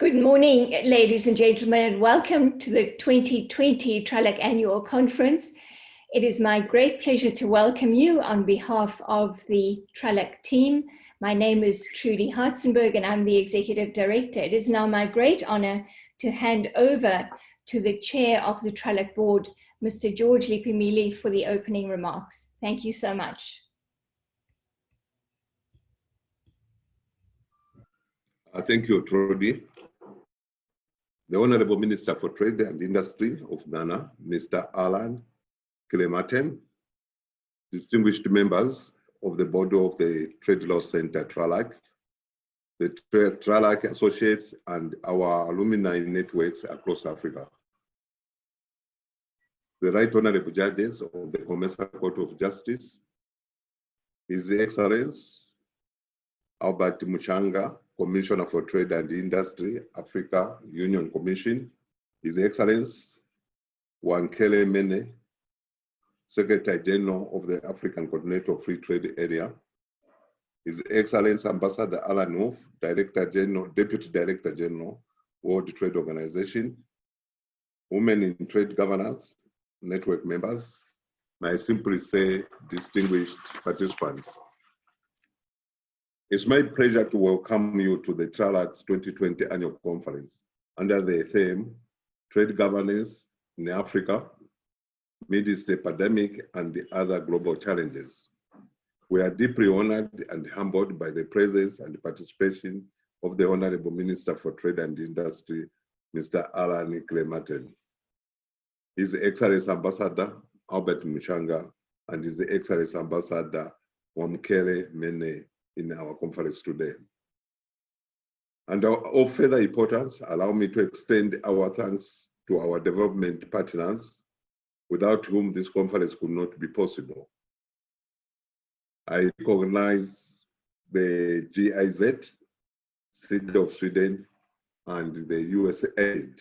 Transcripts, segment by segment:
Good morning, ladies and gentlemen, and welcome to the 2020 Tralac Annual Conference. It is my great pleasure to welcome you on behalf of the Tralac team. My name is Trudi Hartzenberg and I'm the Executive Director. It is now my great honor to hand over to the Chair of the Tralac Board, Mr. George Lipimile, for the opening remarks. Thank you so much. Thank you, Trudi. The Honorable Minister for Trade and Industry of Ghana, Mr. Alan Kilematem, distinguished members of the board of the Trade Law Center, Tralac, the Tralac Associates, and our alumni networks across Africa. The Right Honorable Judges of the Commercial Court of Justice, His Excellency Albert Muchanga, Commissioner for Trade and Industry, Africa Union Commission, His Excellency Wamkele Mene, Secretary General of the African Continental Free Trade Area, His Excellency Ambassador Alan Wolff, Deputy Director General, World Trade Organization, Women in Trade Governance, Network members, may I simply say distinguished participants. It's my pleasure to welcome you to the Tralac's 2020 Annual Conference under the theme, Trade Governance in Africa, Amidst the Pandemic and the Other Global Challenges. We are deeply honored and humbled by the presence and participation of the Honorable Minister for Trade and Industry, Mr. Alan Kilematem, His Excellency Ambassador Albert Muchanga, and His Excellency Ambassador Wamkele Mene in our conference today. And of further importance, allow me to extend our thanks to our development partners, without whom this conference could not be possible. I recognize the GIZ, City of Sweden, and the USAID.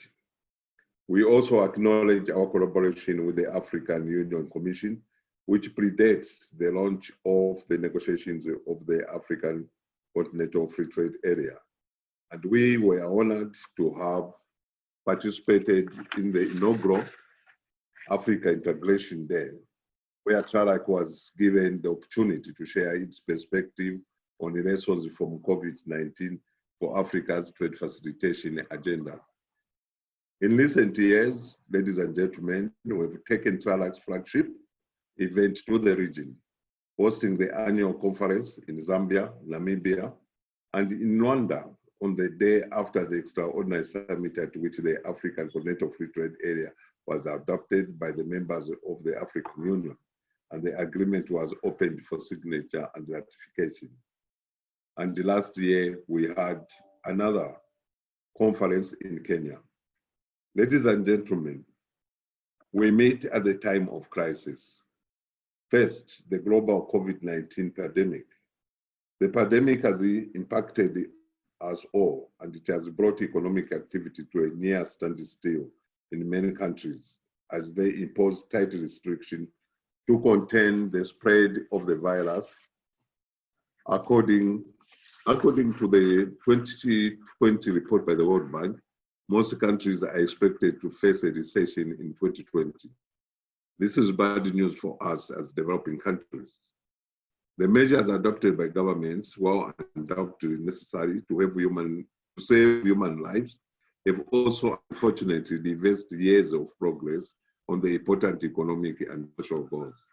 We also acknowledge our collaboration with the African Union Commission, which predates the launch of the negotiations of the African Continental Free Trade Area. And we were honored to have participated in the inaugural Africa Integration Day, where Tralac was given the opportunity to share its perspective on the lessons from COVID-19 for Africa's trade facilitation agenda. In recent years, ladies and gentlemen, we've taken Tralac's flagship event to the region, hosting the annual conference in Zambia, Namibia, and in Rwanda on the day after the extraordinary summit at which the African Continental Free Trade Area was adopted by the members of the African Union, and the agreement was opened for signature and ratification. And last year, we had another conference in Kenya. Ladies and gentlemen, we meet at the time of crisis. First, the global COVID-19 pandemic. The pandemic has impacted us all, and it has brought economic activity to a near standstill in many countries as they impose tight restrictions to contain the spread of the virus. According to the 2020 report by the World Bank, most countries are expected to face a recession in 2020. This is bad news for us as developing countries. The measures adopted by governments, while undoubtedly necessary to save human lives, have also unfortunately reversed years of progress on the important economic and social goals.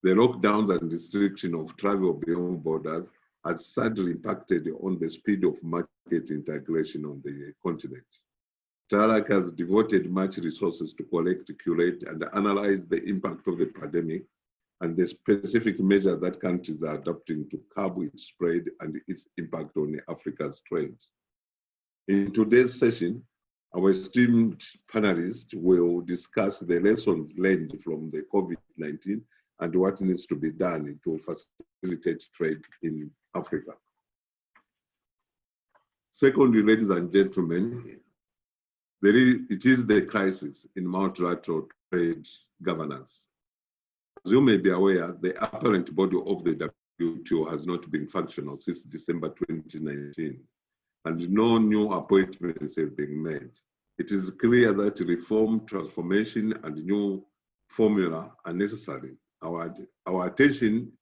The lockdowns and restriction of travel beyond borders has sadly impacted on the speed of market integration on the continent. Tralac has devoted much resources to collect, curate, and analyze the impact of the pandemic and the specific measures that countries are adopting to curb its spread and its impact on Africa's trade. In today's session, our esteemed panelists will discuss the lessons learned from the COVID-19 and what needs to be done to facilitate trade in Africa. Secondly, ladies and gentlemen, it is the crisis in multilateral trade governance. As you may be aware, the apparent body of the WTO has not been functional since December 2019. and no new appointments have been made. It is clear that reform, transformation, and new formula are necessary. Our attention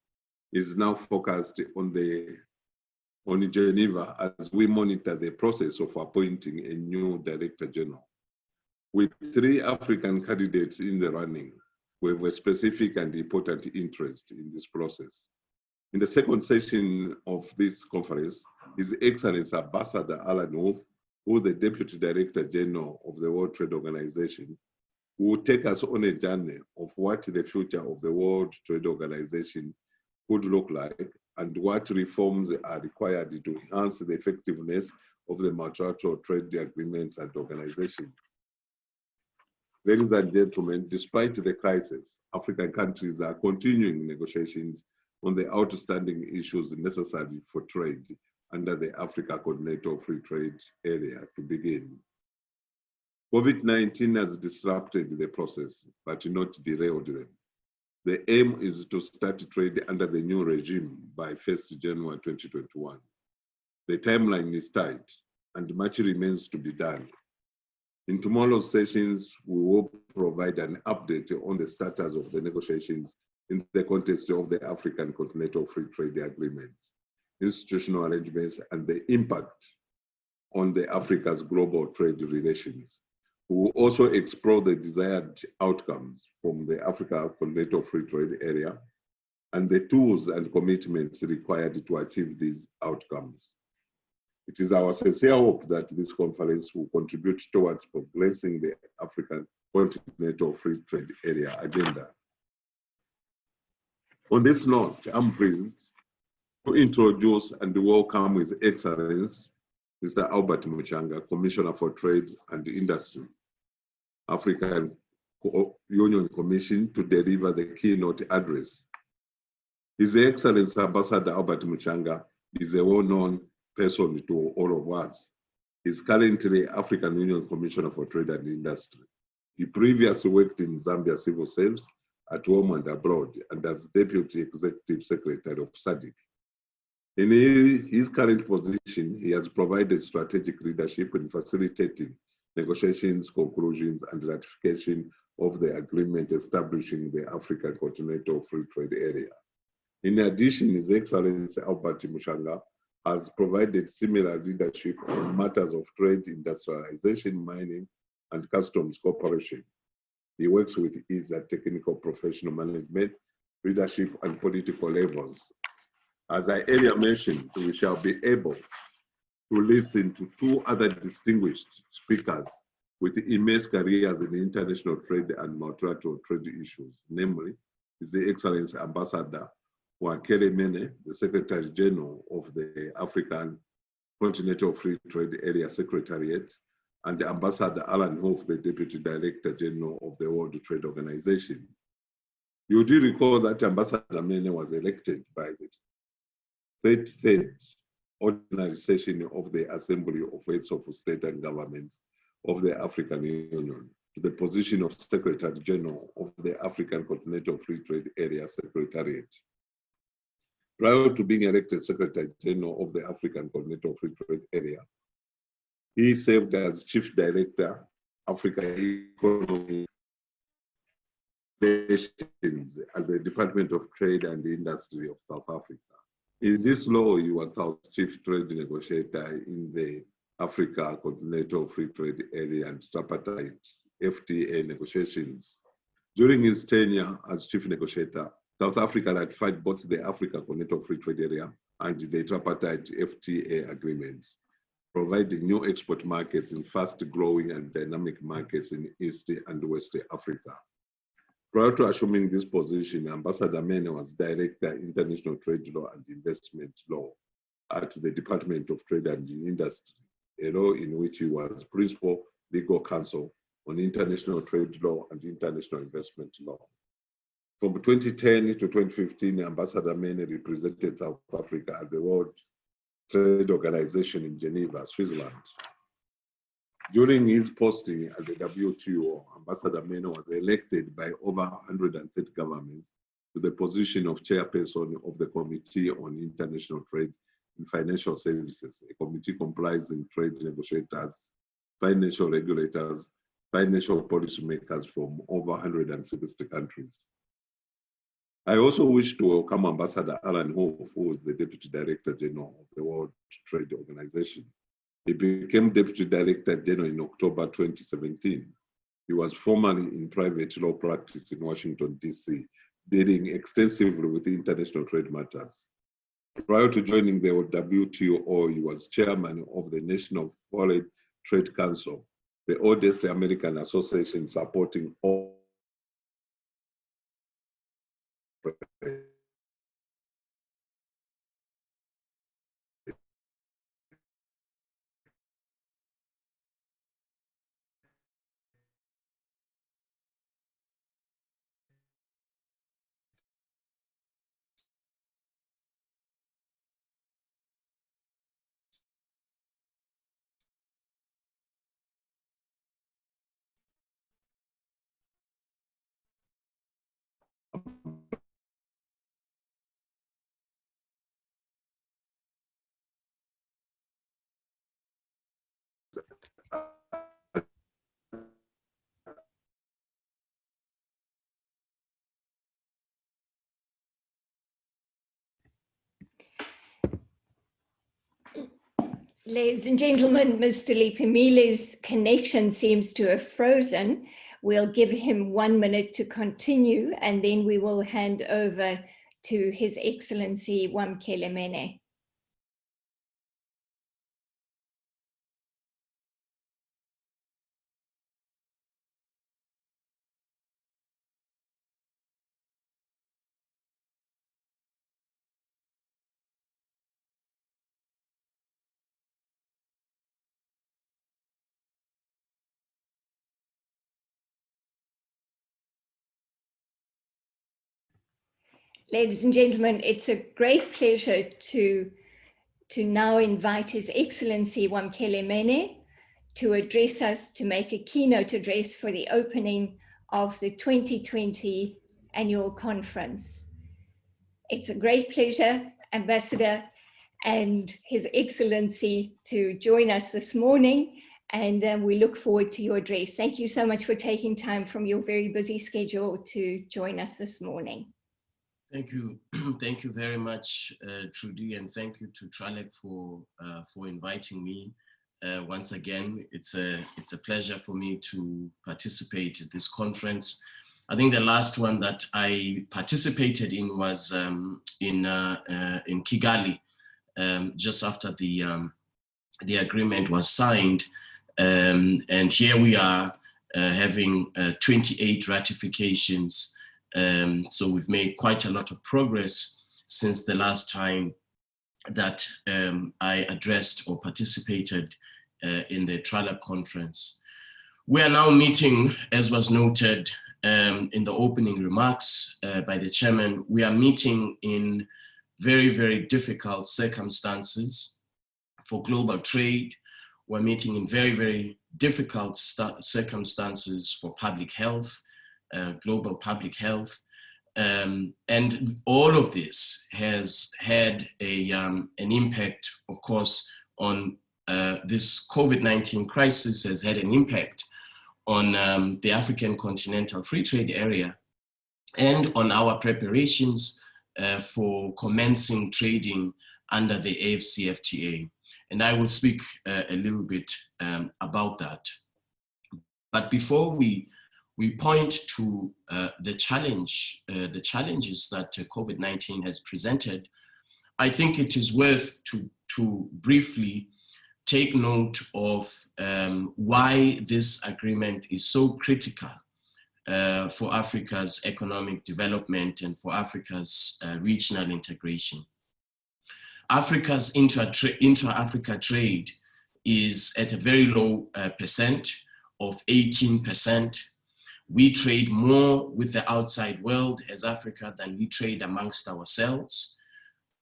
is now focused on Geneva as we monitor the process of appointing a new Director General. With 3 African candidates in the running, we have a specific and important interest in this process. In the second session of this conference, His Excellency Ambassador Alan Wolff, who is the Deputy Director General of the World Trade Organization, who will take us on a journey of what the future of the World Trade Organization could look like and what reforms are required to enhance the effectiveness of the multilateral trade agreements and organizations. Ladies and gentlemen, despite the crisis, African countries are continuing negotiations on the outstanding issues necessary for trade under the Africa Continental Free Trade Area to begin. COVID-19 has disrupted the process, but not derailed them. The aim is to start trade under the new regime by 1st January 2021. The timeline is tight and much remains to be done. In tomorrow's sessions, we will provide an update on the status of the negotiations in the context of the African Continental Free Trade Agreement, institutional arrangements, and the impact on the Africa's global trade relations. We will also explore the desired outcomes from the Africa Continental Free Trade Area and the tools and commitments required to achieve these outcomes. It is our sincere hope that this conference will contribute towards progressing the African Continental Free Trade Area agenda. On this note, I'm pleased to introduce and welcome His Excellency Mr. Albert Muchanga, Commissioner for Trade and Industry, African Union Commission, to deliver the keynote address. His Excellency Ambassador Albert Muchanga is a well-known person to all of us. He's currently African Union Commissioner for Trade and Industry. He previously worked in Zambia Civil Service at home and abroad, and as Deputy Executive Secretary of SADC. In his current position, he has provided strategic leadership in facilitating negotiations, conclusions, and ratification of the agreement establishing the African Continental Free Trade Area. In addition, His Excellency Albert Muchanga has provided similar leadership on matters of trade, industrialization, mining, and customs cooperation. He works with ease at technical professional management, leadership, and political levels. As I earlier mentioned, we shall be able to listen to 2 other distinguished speakers with immense careers in international trade and multilateral trade issues, namely His Excellency Ambassador Wamkele Mene, the Secretary General of the African Continental Free Trade Area Secretariat, and Ambassador Alan Wolff, the Deputy Director General of the World Trade Organization. You do recall that Ambassador Mene was elected by the 33rd Ordinary Session of the Assembly of Heads of State and Governments of the African Union to the position of Secretary General of the African Continental Free Trade Area Secretariat. Prior to being elected Secretary General of the African Continental Free Trade Area, he served as Chief Director, Africa Economic Relations at the Department of Trade and Industry of South Africa. In this role, he was South Chief Trade Negotiator in the Africa Continental Free Trade Area and Tripartite FTA negotiations. During his tenure as Chief Negotiator, South Africa ratified both the Africa Continental Free Trade Area and the Tripartite FTA agreements, providing new export markets in fast-growing and dynamic markets in East and West Africa. Prior to assuming this position, Ambassador Mene was Director, International Trade Law and Investment Law at the Department of Trade and Industry, a role in which he was Principal Legal Counsel on International Trade Law and International Investment Law. From 2010 to 2015, Ambassador Mene represented South Africa at the World Trade Organization in Geneva, Switzerland. During his posting at the WTO, Ambassador Mene was elected by over 130 governments to the position of chairperson of the Committee on International Trade, in financial services. A committee comprising trade negotiators, financial regulators, financial policymakers from over 160 countries. I also wish to welcome Ambassador Alan Wolff, who is the Deputy Director General of the World Trade Organization. He became Deputy Director General in October 2017. He was formerly in private law practice in Washington, D.C., dealing extensively with international trade matters. Prior to joining the WTO, he was chairman of the National Foreign Trade Council, the oldest American association supporting all Ladies and gentlemen, Mr. Lipimile's connection seems to have frozen. We'll give him 1 minute to continue, and then we will hand over to His Excellency Wamkele Mene. Ladies and gentlemen, it's a great pleasure to now invite His Excellency Wamkele Mene to address us, to make a keynote address for the opening of the 2020 annual conference. It's a great pleasure, Ambassador and His Excellency, to join us this morning, and we look forward to your address. Thank you so much for taking time from your very busy schedule to join us this morning. Thank you. Thank you very much, Trudi, and thank you to Tralac for inviting me. Once again, it's a pleasure for me to participate at this conference. I think the last one that I participated in was in Kigali, just after the agreement was signed, and here we are having 28 ratifications. So we've made quite a lot of progress since the last time that I addressed or participated in the Tralac conference. We are now meeting, as was noted in the opening remarks by the chairman, we are meeting in very, very difficult circumstances for global trade. We're meeting in very, very difficult circumstances for public health. Global public health, and all of this has had an impact, of course, on this COVID-19 crisis has had an impact on the African Continental Free Trade Area and on our preparations for commencing trading under the AfCFTA. And I will speak a little bit about that. But before we point to the challenges that COVID-19 has presented, I think it is worth to briefly take note of why this agreement is so critical for Africa's economic development and for Africa's regional integration. Africa's intra-Africa trade is at a very low percent of 18%. We trade more with the outside world as Africa than we trade amongst ourselves.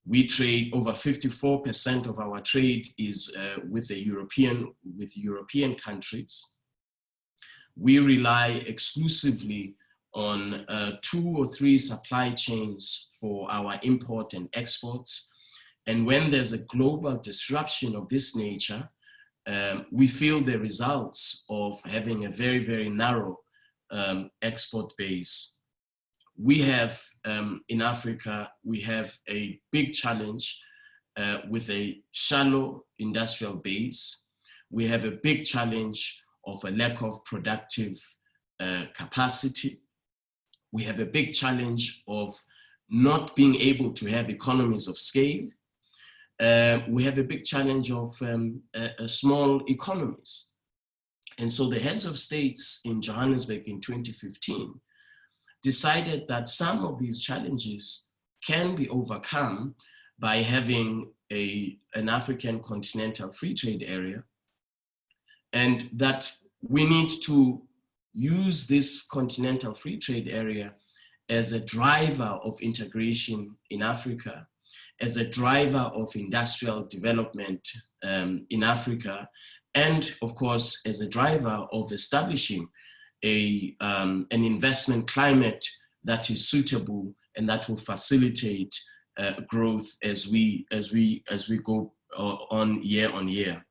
We trade over 54% of our trade is with European countries. We rely exclusively on 2 or 3 supply chains for our import and exports. And when there's a global disruption of this nature, we feel the results of having a very, very narrow export base. We have, in Africa, we have a big challenge with a shallow industrial base. We have a big challenge of a lack of productive capacity. We have a big challenge of not being able to have economies of scale. We have a big challenge of small economies. And so the heads of states in Johannesburg in 2015 decided that some of these challenges can be overcome by having an African continental free trade area, and that we need to use this continental free trade area as a driver of integration in Africa, as a driver of industrial development in Africa, and of course, as a driver of establishing an investment climate that is suitable and that will facilitate growth as we go on year.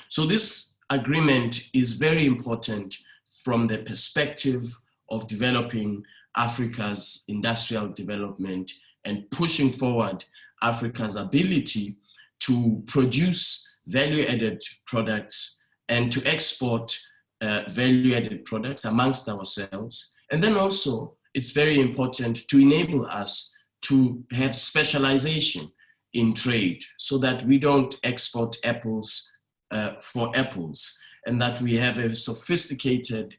So this agreement is very important from the perspective of developing Africa's industrial development and pushing forward Africa's ability to produce value-added products and to export value-added products amongst ourselves. And then also, it's very important to enable us to have specialization in trade so that we don't export apples for apples, and that we have a sophisticated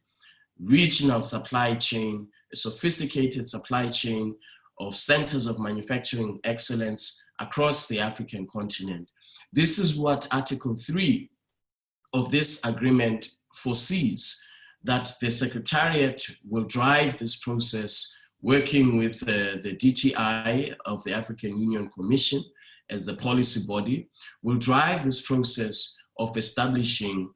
regional supply chain, a sophisticated supply chain of centers of manufacturing excellence across the African continent. This is what Article 3 of this agreement foresees, that the Secretariat will drive this process, working with the DTI of the African Union Commission as the policy body, will drive this process of establishing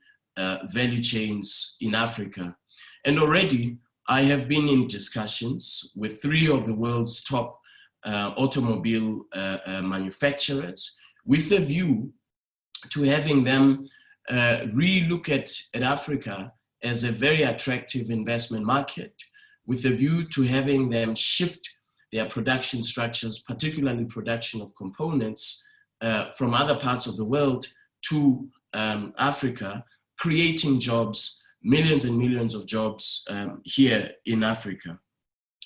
value chains in Africa. And already I have been in discussions with 3 of the world's top automobile manufacturers with a view to having them re-look at Africa as a very attractive investment market, with a view to having them shift their production structures, particularly production of components from other parts of the world to Africa, creating jobs, millions and millions of jobs here in Africa.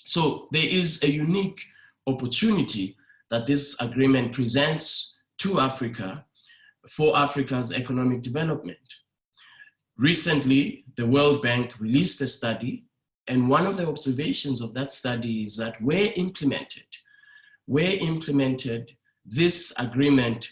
So there is a unique opportunity that this agreement presents to Africa for Africa's economic development. Recently, the World Bank released a study, and one of the observations of that study is that where implemented, this agreement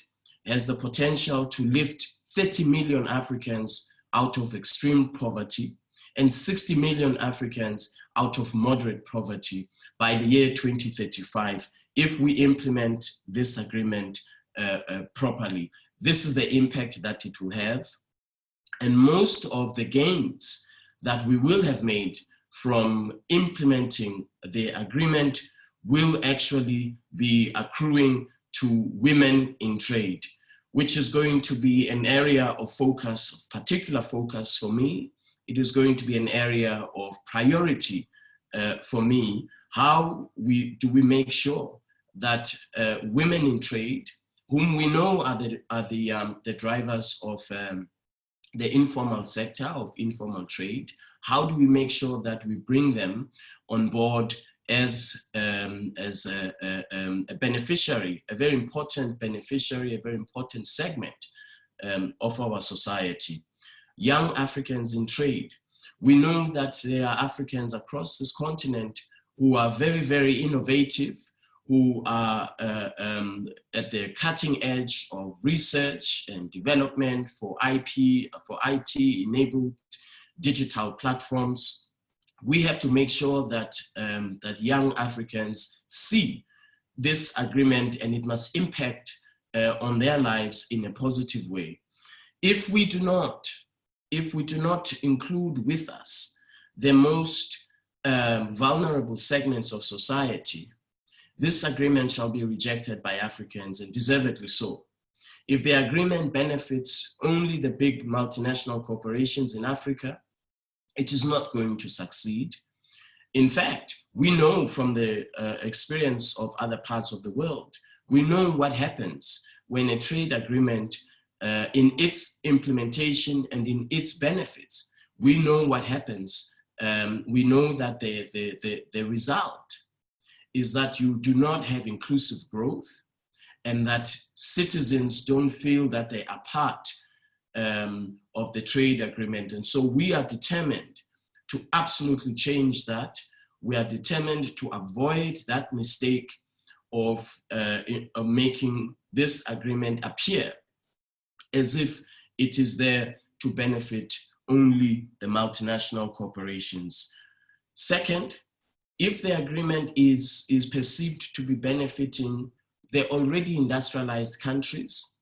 has the potential to lift 30 million Africans out of extreme poverty and 60 million Africans out of moderate poverty by the year 2035, if we implement this agreement properly. This is the impact that it will have. And most of the gains that we will have made from implementing the agreement will actually be accruing to women in trade, which is going to be an area of focus, of particular focus for me. It is going to be an area of priority for me. How do we make sure that women in trade, whom we know are the drivers of the informal sector, of informal trade, how do we make sure that we bring them on board as a beneficiary, a very important beneficiary, a very important segment of our society? Young Africans in trade. We know that there are Africans across this continent who are very, very innovative, who are at the cutting edge of research and development for IT-enabled digital platforms. We have to make sure that, that young Africans see this agreement, and it must impact on their lives in a positive way. If we do not include with us the most vulnerable segments of society, this agreement shall be rejected by Africans, and deservedly so. If the agreement benefits only the big multinational corporations in Africa, it is not going to succeed. In fact, we know from the experience of other parts of the world, we know what happens when a trade agreement in its implementation and in its benefits, we know what happens. We know that the result is that you do not have inclusive growth, and that citizens don't feel that they are part of the trade agreement. And so we are determined to absolutely change that. We are determined to avoid that mistake of making this agreement appear as if it is there to benefit only the multinational corporations. Second, if the agreement is perceived to be benefiting the already industrialized countries,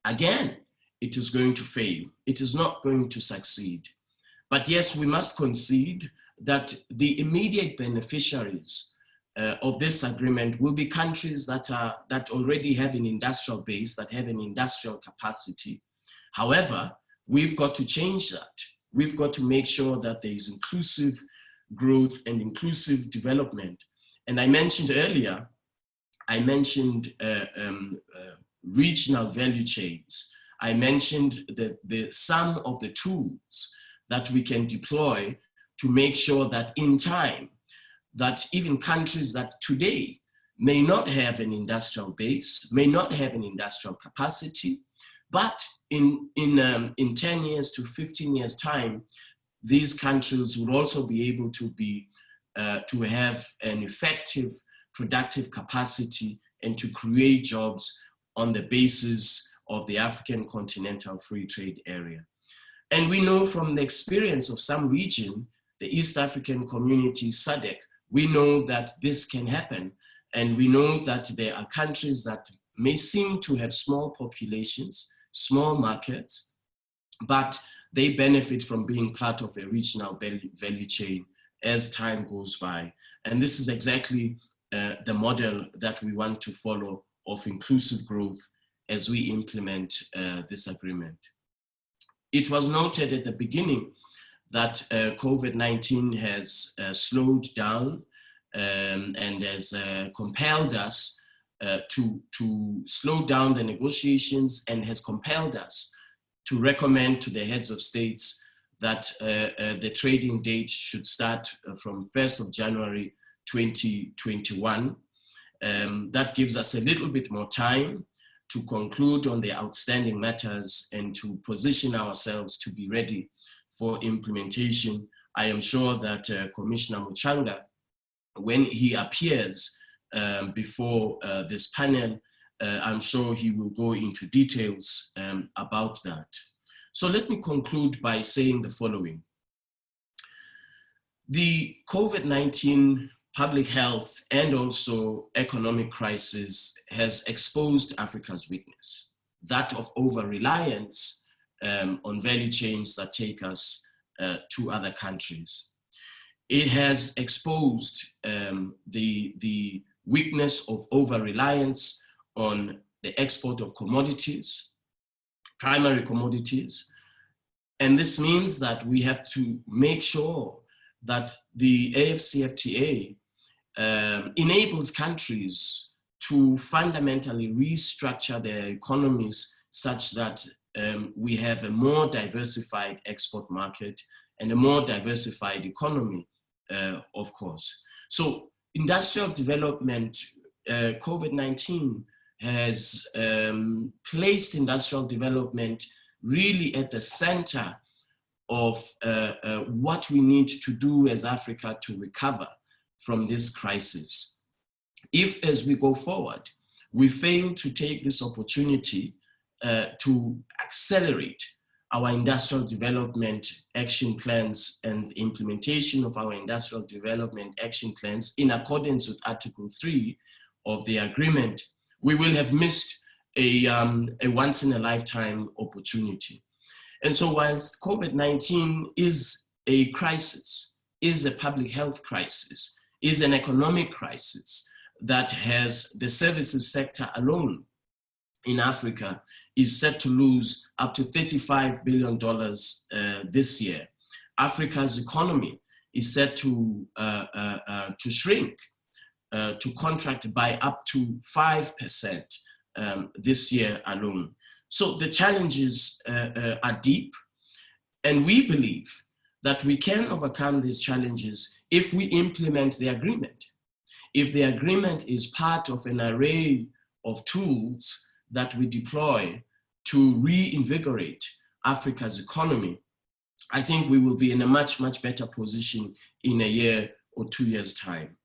again, it is going to fail. It is not going to succeed. But yes, we must concede that the immediate beneficiaries of this agreement will be countries that already have an industrial base, that have an industrial capacity. However, we've got to change that. We've got to make sure that there is inclusive growth and inclusive development. And I mentioned earlier, regional value chains. I mentioned some of the tools that we can deploy to make sure that in time, that even countries that today may not have an industrial base, may not have an industrial capacity, but in 10 years to 15 years time, these countries will also be able to have an effective, productive capacity and to create jobs on the basis of the African Continental Free Trade Area. And we know from the experience of some region, the East African Community, SADC, we know that this can happen. And we know that there are countries that may seem to have small populations, small markets, but they benefit from being part of a regional value chain as time goes by. And this is exactly the model that we want to follow of inclusive growth as we implement this agreement. It was noted at the beginning that COVID-19 has slowed down and has compelled us to slow down the negotiations, and has compelled us to recommend to the heads of states that the trading date should start from 1st of January 2021. That gives us a little bit more time to conclude on the outstanding matters and to position ourselves to be ready for implementation. I am sure that Commissioner Muchanga, when he appears before this panel, I'm sure he will go into details about that. So let me conclude by saying the following. The COVID-19 public health and also economic crisis has exposed Africa's weakness, that of over-reliance on value chains that take us to other countries. It has exposed the weakness of over-reliance on the export of commodities, primary commodities. And this means that we have to make sure that the AfCFTA enables countries to fundamentally restructure their economies such that we have a more diversified export market and a more diversified economy, of course. So industrial development, COVID-19 has placed industrial development really at the center of what we need to do as Africa to recover from this crisis. If, as we go forward, we fail to take this opportunity to accelerate our industrial development action plans and implementation of our industrial development action plans in accordance with Article 3 of the agreement, we will have missed a once-in-a-lifetime opportunity. And so whilst COVID-19 is a crisis, is a public health crisis, is an economic crisis, that has the services sector alone in Africa is set to lose up to $35 billion this year. Africa's economy is set to shrink, to contract by up to 5% this year alone. So the challenges are deep, and we believe that we can overcome these challenges if we implement the agreement. If the agreement is part of an array of tools that we deploy to reinvigorate Africa's economy, I think we will be in a much, much better position in a year or 2 years' time.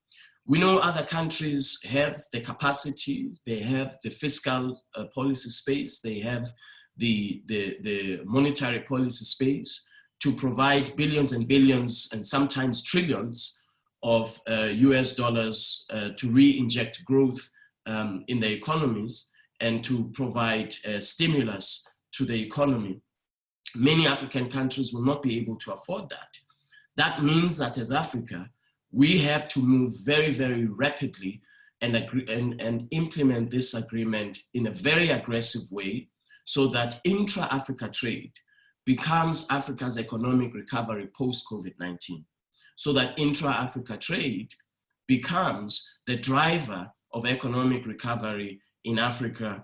We know other countries have the capacity, they have the fiscal policy space, they have the monetary policy space to provide billions and billions and sometimes trillions of US dollars to re-inject growth in the economies and to provide stimulus to the economy. Many African countries will not be able to afford that. That means that as Africa, we have to move very, very rapidly and implement this agreement in a very aggressive way so that intra-Africa trade becomes Africa's economic recovery post-COVID-19. So that intra-Africa trade becomes the driver of economic recovery in Africa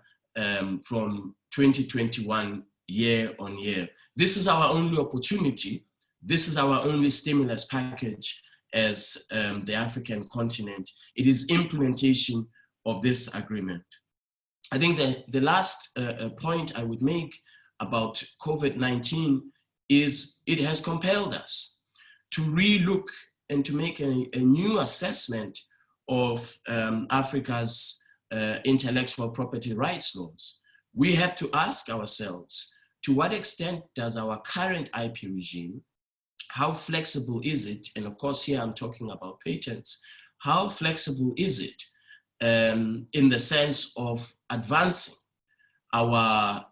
from 2021 year on year. This is our only opportunity. This is our only stimulus package as the African continent. It is implementation of this agreement. I think that the last point I would make about COVID-19 is it has compelled us to relook and to make a new assessment of Africa's intellectual property rights laws. We have to ask ourselves, to what extent does our current IP regime, how flexible is it? And of course, here I'm talking about patents. How flexible is it in the sense of advancing our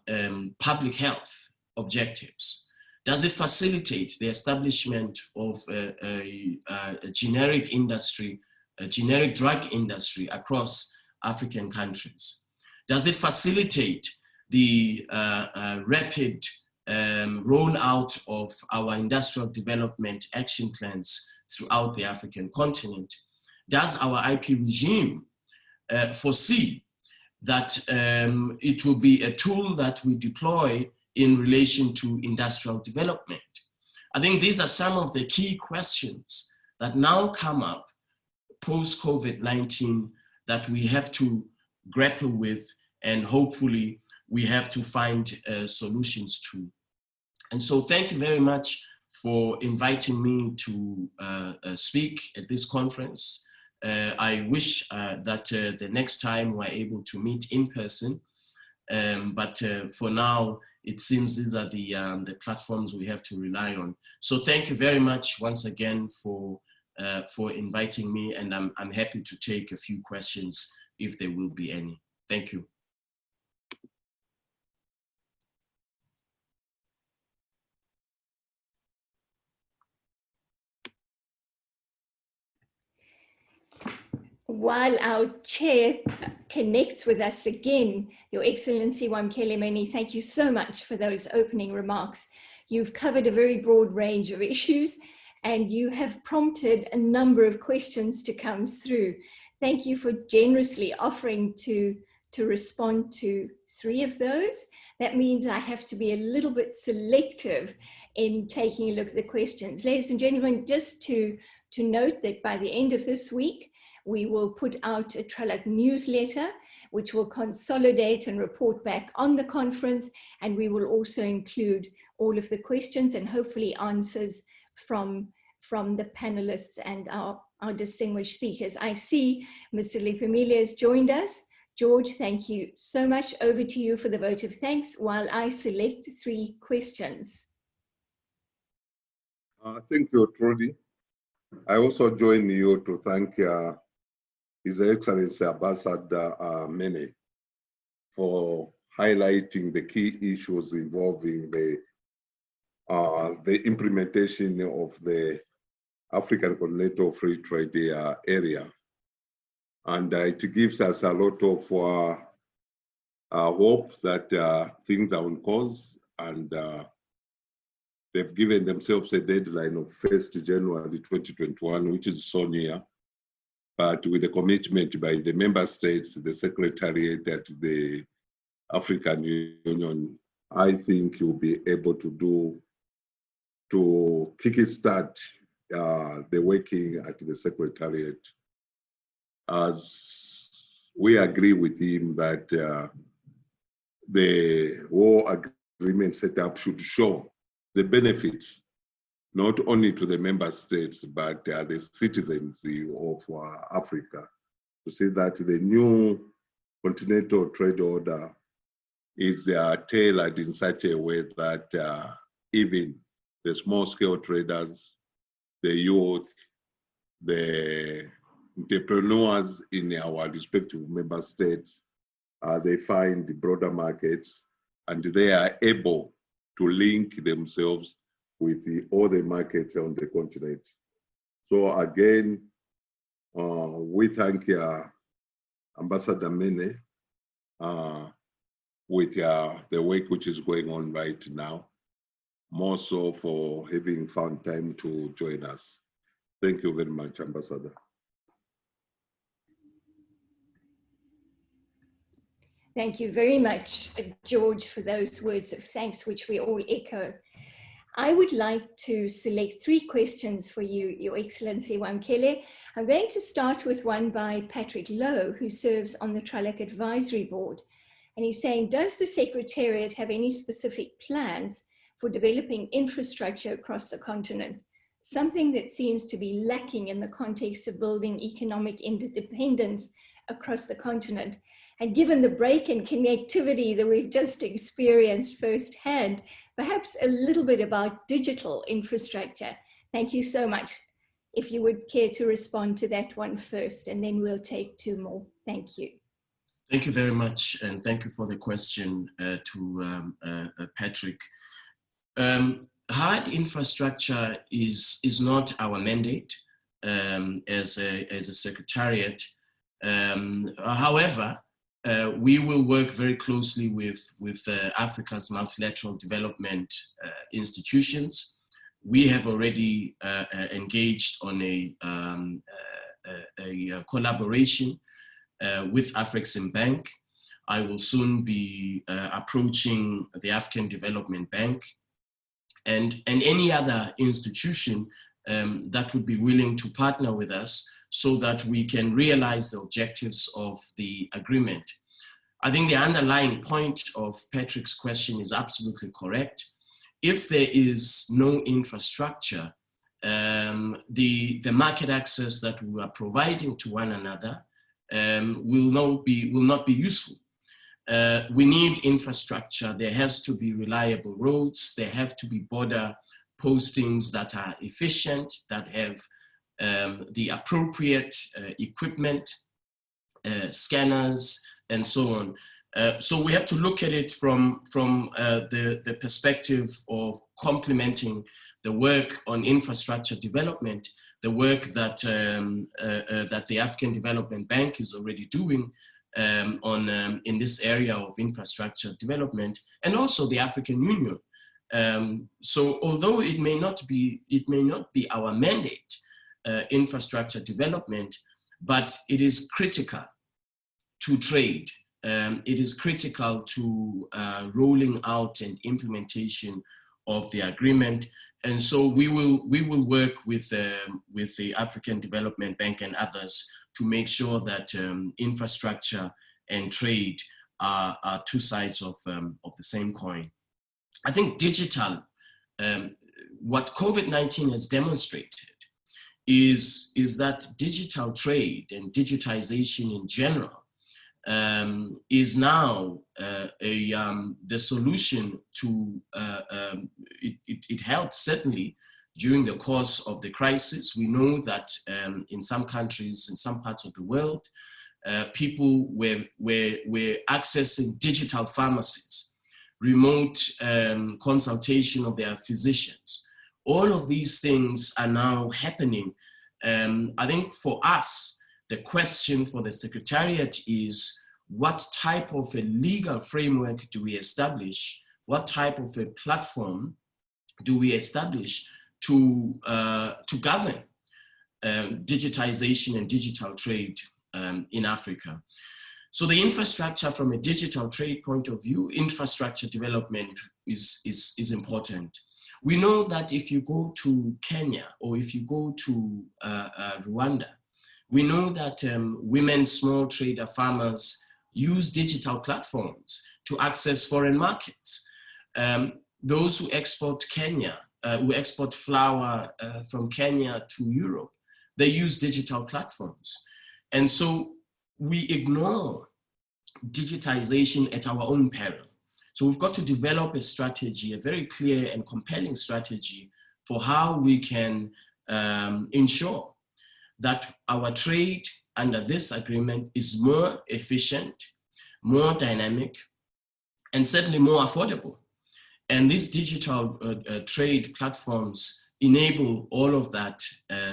public health objectives? Does it facilitate the establishment of a generic industry, a generic drug industry across African countries? Does it facilitate the rapid rollout of our industrial development action plans throughout the African continent? Does our IP regime foresee that it will be a tool that we deploy in relation to industrial development? I think these are some of the key questions that now come up post-COVID-19 that we have to grapple with, and hopefully we have to find solutions to. And so thank you very much for inviting me to speak at this conference. I wish that the next time we're able to meet in person, but for now, it seems these are the platforms we have to rely on. So thank you very much once again for inviting me, and I'm happy to take a few questions if there will be any. Thank you. While our chair connects with us again, Your Excellency Wamkele Mene, thank you so much for those opening remarks. You've covered a very broad range of issues, and you have prompted a number of questions to come through. Thank you for generously offering to respond to 3 of those. That means I have to be a little bit selective in taking a look at the questions. Ladies and gentlemen, just to note that by the end of this week, we will put out a Tralac newsletter, which will consolidate and report back on the conference, and we will also include all of the questions and hopefully answers from the panelists and our distinguished speakers. I see Mr. Lipimile has joined us. George, thank you so much. Over to you for the vote of thanks while I select 3 questions. Thank you, Trudi. I also join you to thank His Excellency Ambassador Mene for highlighting the key issues involving the implementation of the African Continental Free Trade Area. And it gives us a lot of hope that things are on course, and they've given themselves a deadline of 1st January 2021, which is so near. But with the commitment by the member states, the Secretariat at the African Union, I think you'll be able to kickstart the working at the Secretariat, as we agree with him that the war agreement setup should show the benefits not only to the member states, but the citizens of Africa, to see that the new continental trade order is tailored in such a way that even the small-scale traders, the youth, the entrepreneurs in our respective member states, they find the broader markets, and they are able to link themselves with all the markets on the continent. So again, we thank Ambassador Mene with the work which is going on right now, more so for having found time to join us. Thank you very much, Ambassador. Thank you very much, George, for those words of thanks, which we all echo. I would like to select 3 questions for you, Your Excellency Wamkele. I'm going to start with one by Patrick Lowe, who serves on the Tralac Advisory Board. And he's saying, does the Secretariat have any specific plans for developing infrastructure across the continent? Something that seems to be lacking in the context of building economic interdependence across the continent. And given the break in connectivity that we've just experienced firsthand, perhaps a little bit about digital infrastructure. Thank you so much. If you would care to respond to that one first, and then we'll take 2 more. Thank you. Thank you very much, and thank you for the question to Patrick. Hard infrastructure is not our mandate as a Secretariat. However, we will work very closely with Africa's multilateral development institutions. We have already engaged on a collaboration with AfCFTA. I will soon be approaching the African Development Bank and any other institution that would be willing to partner with us so that we can realize the objectives of the agreement. I think the underlying point of Patrick's question is absolutely correct. If there is no infrastructure, the market access that we are providing to one another will not be useful. We need infrastructure. There has to be reliable roads. There have to be border postings that are efficient, that have the appropriate equipment, scanners, and so on. So we have to look at it from the perspective of complementing the work on infrastructure development, the work that that the African Development Bank is already doing in this area of infrastructure development, and also the African Union. So although it may not be our mandate, infrastructure development, but it is critical to trade. It is critical to rolling out and implementation of the agreement. And so we will work with the African Development Bank and others to make sure that infrastructure and trade are 2 sides of the same coin. I think digital, what COVID-19 has demonstrated is that digital trade and digitization in general is now the solution to, it helped certainly during the course of the crisis. We know that in some countries, in some parts of the world, people were accessing digital pharmacies, remote consultation of their physicians. All of these things are now happening. I think for us, the question for the Secretariat is, what type of a legal framework do we establish? What type of a platform do we establish to govern digitization and digital trade in Africa? So the infrastructure from a digital trade point of view, infrastructure development is important. We know that if you go to Kenya or if you go to Rwanda, we know that women, small trader farmers use digital platforms to access foreign markets. Those who export who export flour from Kenya to Europe, they use digital platforms. And so we ignore digitization at our own peril. So we've got to develop a strategy, a very clear and compelling strategy for how we can ensure that our trade under this agreement is more efficient, more dynamic, and certainly more affordable. And these digital trade platforms enable all of that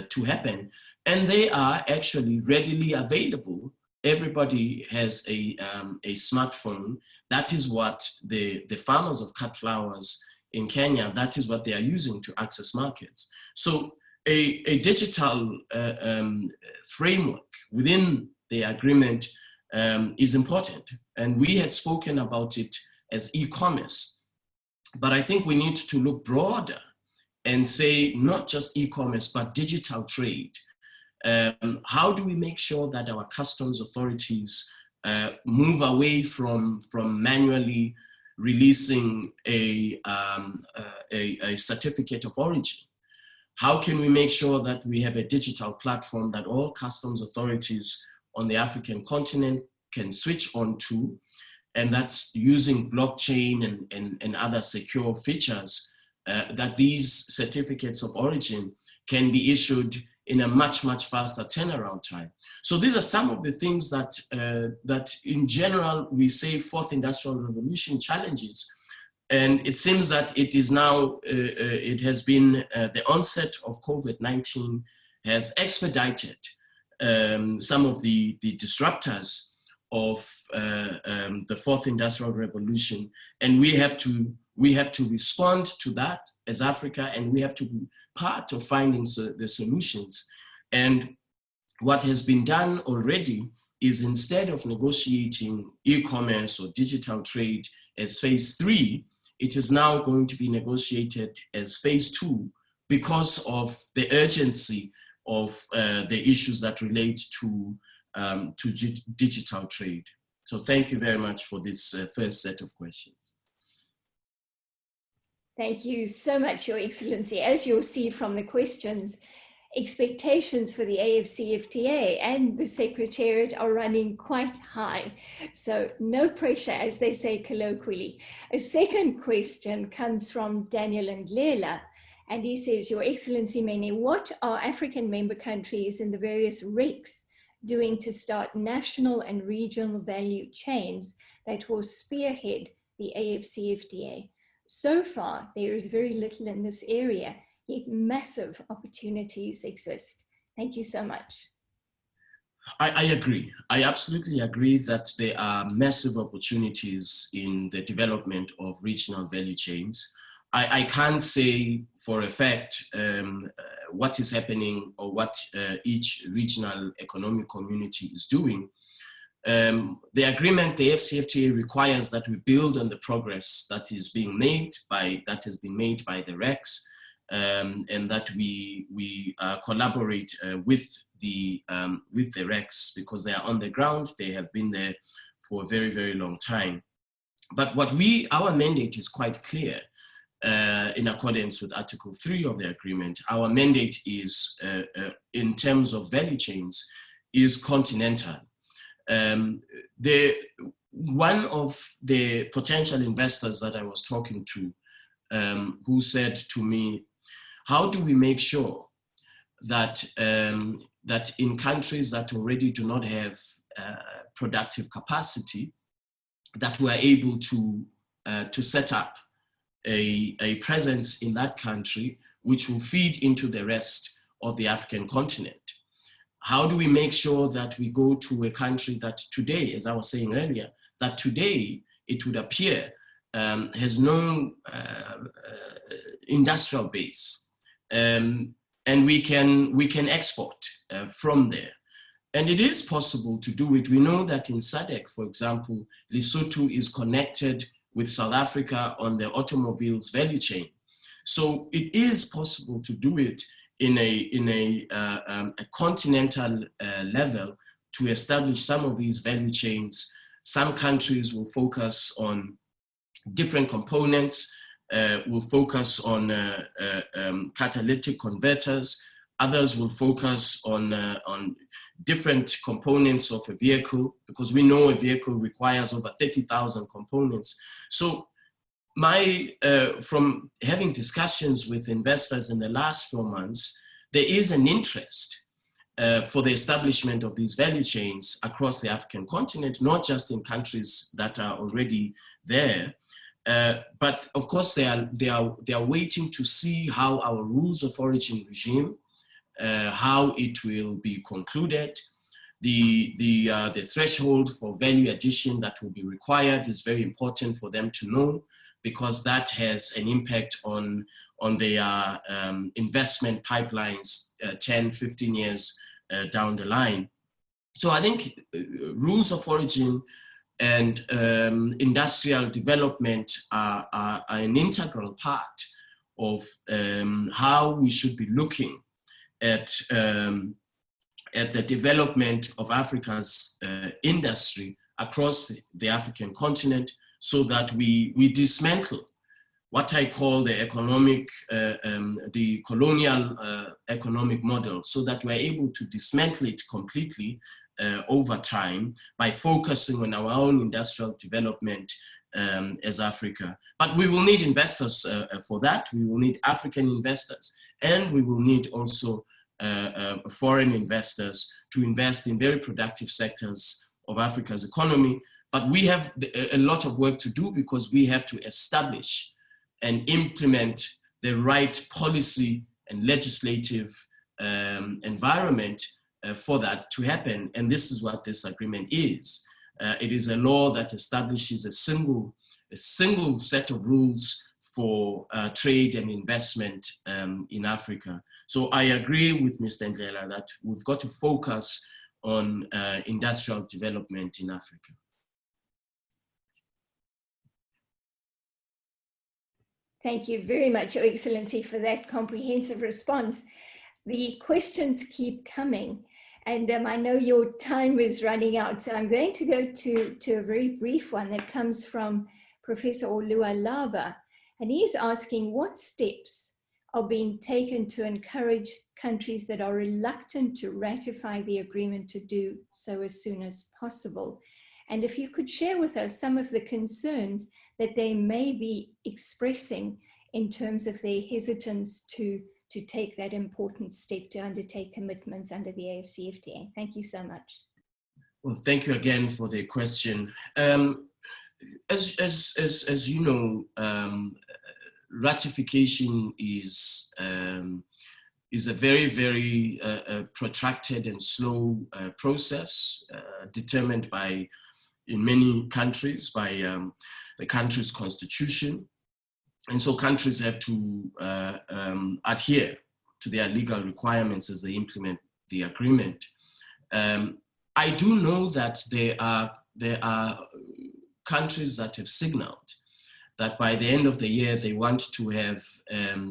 to happen. And they are actually readily available. Everybody has a smartphone. That is what the farmers of cut flowers in Kenya, that is what they are using to access markets. So a digital framework within the agreement is important. And we had spoken about it as e-commerce. But I think we need to look broader and say not just e-commerce, but digital trade. How do we make sure that our customs authorities move away from manually releasing a certificate of origin? How can we make sure that we have a digital platform that all customs authorities on the African continent can switch on to, and that's using blockchain and other secure features, that these certificates of origin can be issued in a much, much faster turnaround time. So these are some of the things that, that in general, we say fourth industrial revolution challenges. And it seems that it is now, it has been, the onset of COVID-19 has expedited some of the disruptors of the fourth industrial revolution. And we have to respond to that as Africa, and we have to be part of finding the solutions. And what has been done already is, instead of negotiating e-commerce or digital trade as phase 3, it is now going to be negotiated as phase 2 because of the urgency of the issues that relate to digital trade. So thank you very much for this first set of questions. Thank you so much, Your Excellency. As you'll see from the questions, expectations for the AfCFTA and the Secretariat are running quite high. So no pressure, as they say colloquially. A second question comes from Daniel Ndlela, and he says, Your Excellency Mene, what are African member countries in the various RICs doing to start national and regional value chains that will spearhead the AfCFTA? So far, there is very little in this area, yet massive opportunities exist. Thank you so much. I agree. I absolutely agree that there are massive opportunities in the development of regional value chains. I can't say for a fact what is happening or what each regional economic community is doing. The agreement, the AfCFTA, requires that we build on the progress that is being made that has been made by the RECs, and that we collaborate with the RECs, because they are on the ground. They have been there for a very, very long time. But our mandate is quite clear. In accordance with Article 3 of the agreement, our mandate is, in terms of value chains, is continental. One of the potential investors that I was talking to, who said to me, how do we make sure that, that in countries that already do not have productive capacity, that we are able to set up a presence in that country which will feed into the rest of the African continent? how do we make sure that we go to a country that today, as I was saying earlier, that today it would appear has no industrial base, and we can export from there. And it is possible to do it. We know that in SADC, for example, Lesotho is connected with South Africa on the automobiles value chain. So it is possible to do it in a continental level to establish some of these value chains. Some countries will focus on different components, will focus on catalytic converters. Others will focus on different components of a vehicle, because we know a vehicle requires over 30,000 components. So from having discussions with investors in the last 4 months, there is an interest for the establishment of these value chains across the African continent, not just in countries that are already there, but of course they are waiting to see how our rules of origin regime, how it will be concluded. The threshold for value addition that will be required is very important for them to know, because that has an impact on their investment pipelines 10, 15 years down the line. So I think rules of origin and industrial development are an integral part of how we should be looking at the development of Africa's industry across the African continent, so that we dismantle what I call the economic, the colonial economic model, so that we're able to dismantle it completely over time by focusing on our own industrial development as Africa. But we will need investors for that. We will need African investors, and we will need also foreign investors to invest in very productive sectors of Africa's economy. But we have a lot of work to do, because we have to establish and implement the right policy and legislative environment for that to happen. And this is what this agreement is. It is a law that establishes a single set of rules for trade and investment in Africa. So I agree with Mr. Ndlela that we've got to focus on industrial development in Africa. Thank you very much, Your Excellency, for that comprehensive response. The questions keep coming, and I know your time is running out, so I'm going to go to a very brief one that comes from Professor Oluwalaba, and he's asking what steps are being taken to encourage countries that are reluctant to ratify the agreement to do so as soon as possible. And if you could share with us some of the concerns that they may be expressing in terms of their hesitance to take that important step to undertake commitments under the AfCFTA. Thank you so much. Well, thank you again for the question. As you know, ratification is a very, very protracted and slow process determined by, in many countries, by the country's constitution. And so countries have to adhere to their legal requirements as they implement the agreement. I do know that there are countries that have signaled that by the end of the year, they want to have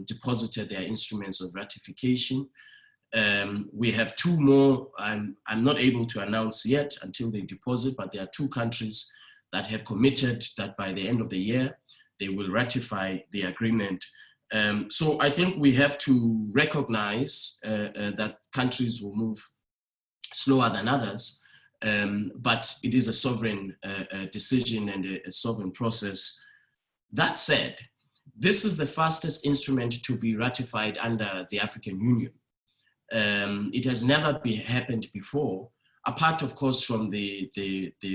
deposited their instruments of ratification. We have 2 more, I'm not able to announce yet until they deposit, but there are 2 countries that have committed that by the end of the year, they will ratify the agreement. So I think we have to recognize that countries will move slower than others, but it is a sovereign decision and a sovereign process. That said, this is the fastest instrument to be ratified under the African Union. It has never happened before, apart of course from the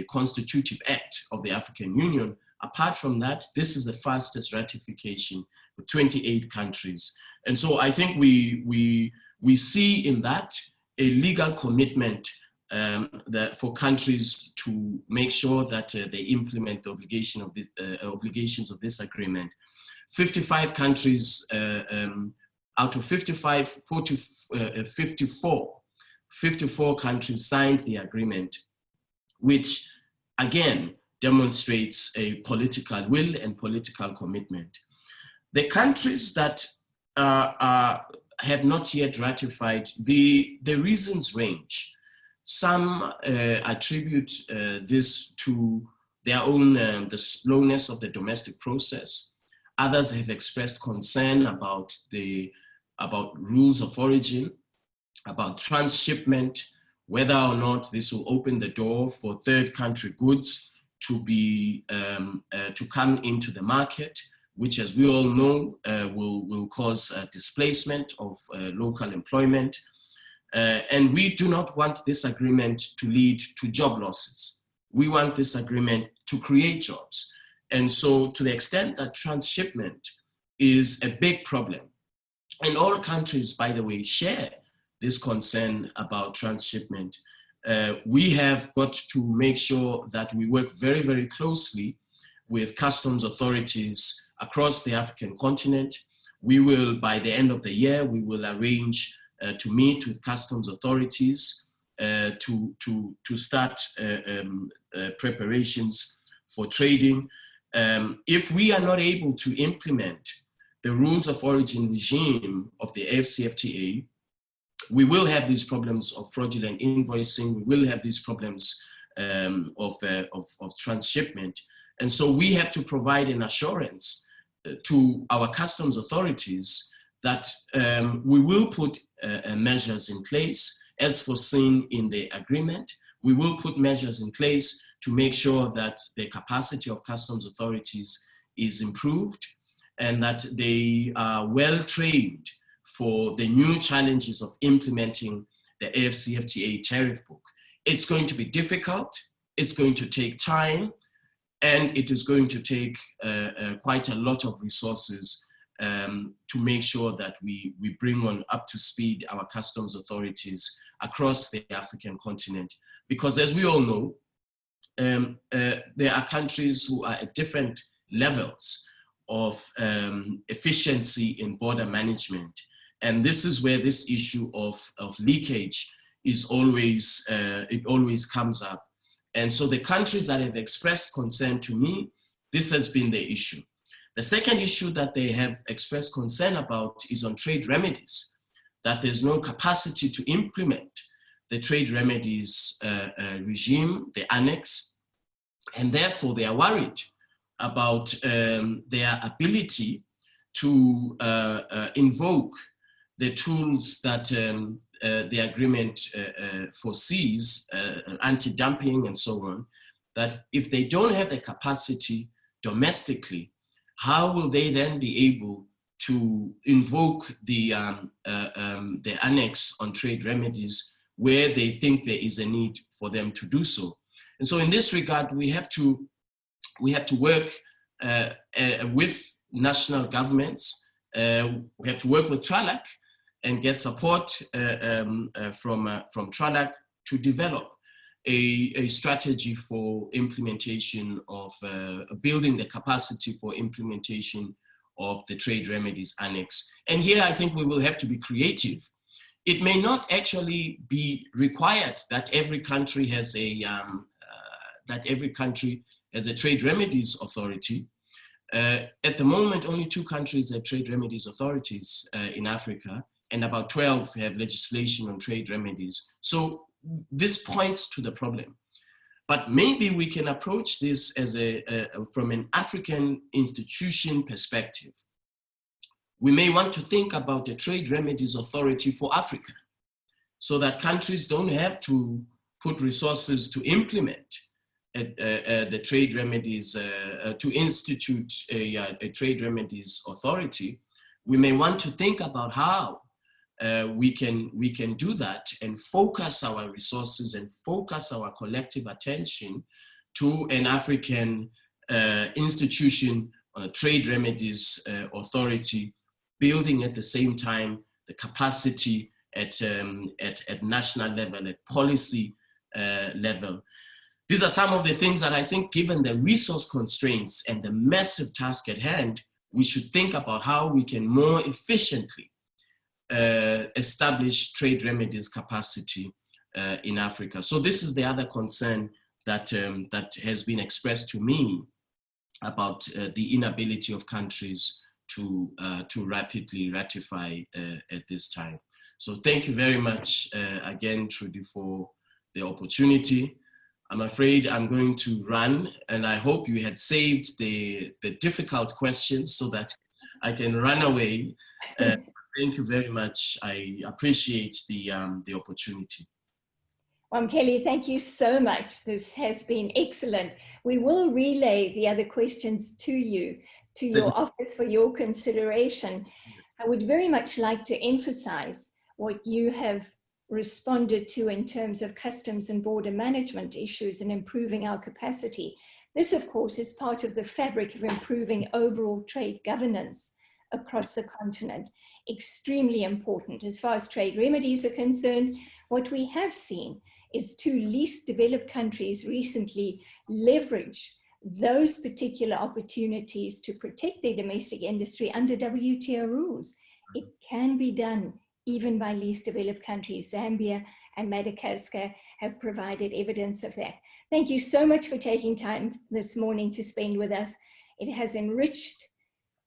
Constitutive Act of the African Union. Apart from that, this is the fastest ratification with 28 countries. And so I think we see in that legal commitment for countries to make sure that they implement the obligations of this agreement. 55 countries out of 55, 54 countries signed the agreement, which again demonstrates a political will and political commitment. The countries that have not yet ratified, the reasons range. Some attribute this to their own, the slowness of the domestic process. Others have expressed concern about rules of origin, about transshipment, whether or not this will open the door for third country goods to come into the market, which, as we all know, will cause displacement of local employment. And we do not want this agreement to lead to job losses. We want this agreement to create jobs. And so to the extent that transshipment is a big problem, and all countries, by the way, share this concern about transshipment, we have got to make sure that we work very, very closely with customs authorities across the African continent. We will, by the end of the year, we will arrange to meet with customs authorities to start preparations for trading. If we are not able to implement the rules of origin regime of the AfCFTA, we will have these problems of fraudulent invoicing, we will have these problems of transshipment. And so we have to provide an assurance to our customs authorities that we will put measures in place as foreseen in the agreement. We will put measures in place to make sure that the capacity of customs authorities is improved and that they are well trained for the new challenges of implementing the AfCFTA tariff book. It's going to be difficult, it's going to take time, and it is going to take quite a lot of resources to make sure that we bring on up to speed our customs authorities across the African continent. Because as we all know, there are countries who are at different levels of efficiency in border management. And this is where this issue of leakage is always, it always comes up. And so the countries that have expressed concern to me, this has been the issue. The second issue that they have expressed concern about is on trade remedies, that there's no capacity to implement the trade remedies regime, the annex, and therefore they are worried about their ability to invoke the tools that the agreement foresees, anti-dumping and so on, that if they don't have the capacity domestically, how will they then be able to invoke the annex on trade remedies where they think there is a need for them to do so? And so in this regard, we have to work with national governments, we have to work with TRALAC and get support from TRALAC to develop a strategy for implementation of, building the capacity for implementation of the trade remedies annex. And here I think we will have to be creative. It may not actually be required that every country has a trade remedies authority. At the moment, only 2 countries have trade remedies authorities in Africa, and about 12 have legislation on trade remedies. So this points to the problem. But maybe we can approach this as from an African institution perspective. We may want to think about a trade remedies authority for Africa, so that countries don't have to put resources to implement the trade remedies, to institute a trade remedies authority. We may want to think about how we can do that and focus our resources and focus our collective attention to an African institution, trade remedies authority, building at the same time the capacity at national level, at policy level. These are some of the things that I think, given the resource constraints and the massive task at hand, we should think about how we can more efficiently establish trade remedies capacity in Africa. So this is the other concern that, that has been expressed to me about the inability of countries to rapidly ratify at this time. So thank you very much again, Trudi, for the opportunity. I'm afraid I'm going to run, and I hope you had saved the difficult questions so that I can run away. Thank you very much. I appreciate the opportunity. Wamkele, thank you so much. This has been excellent. We will relay the other questions to you, to your office for your consideration. I would very much like to emphasize what you have responded to in terms of customs and border management issues and improving our capacity. This, of course, is part of the fabric of improving overall trade governance across the continent. Extremely important. As far as trade remedies are concerned, what we have seen is two least developed countries recently leverage those particular opportunities to protect their domestic industry under WTO rules. It can be done even by least developed countries. Zambia and Madagascar have provided evidence of that. Thank you so much for taking time this morning to spend with us. It has enriched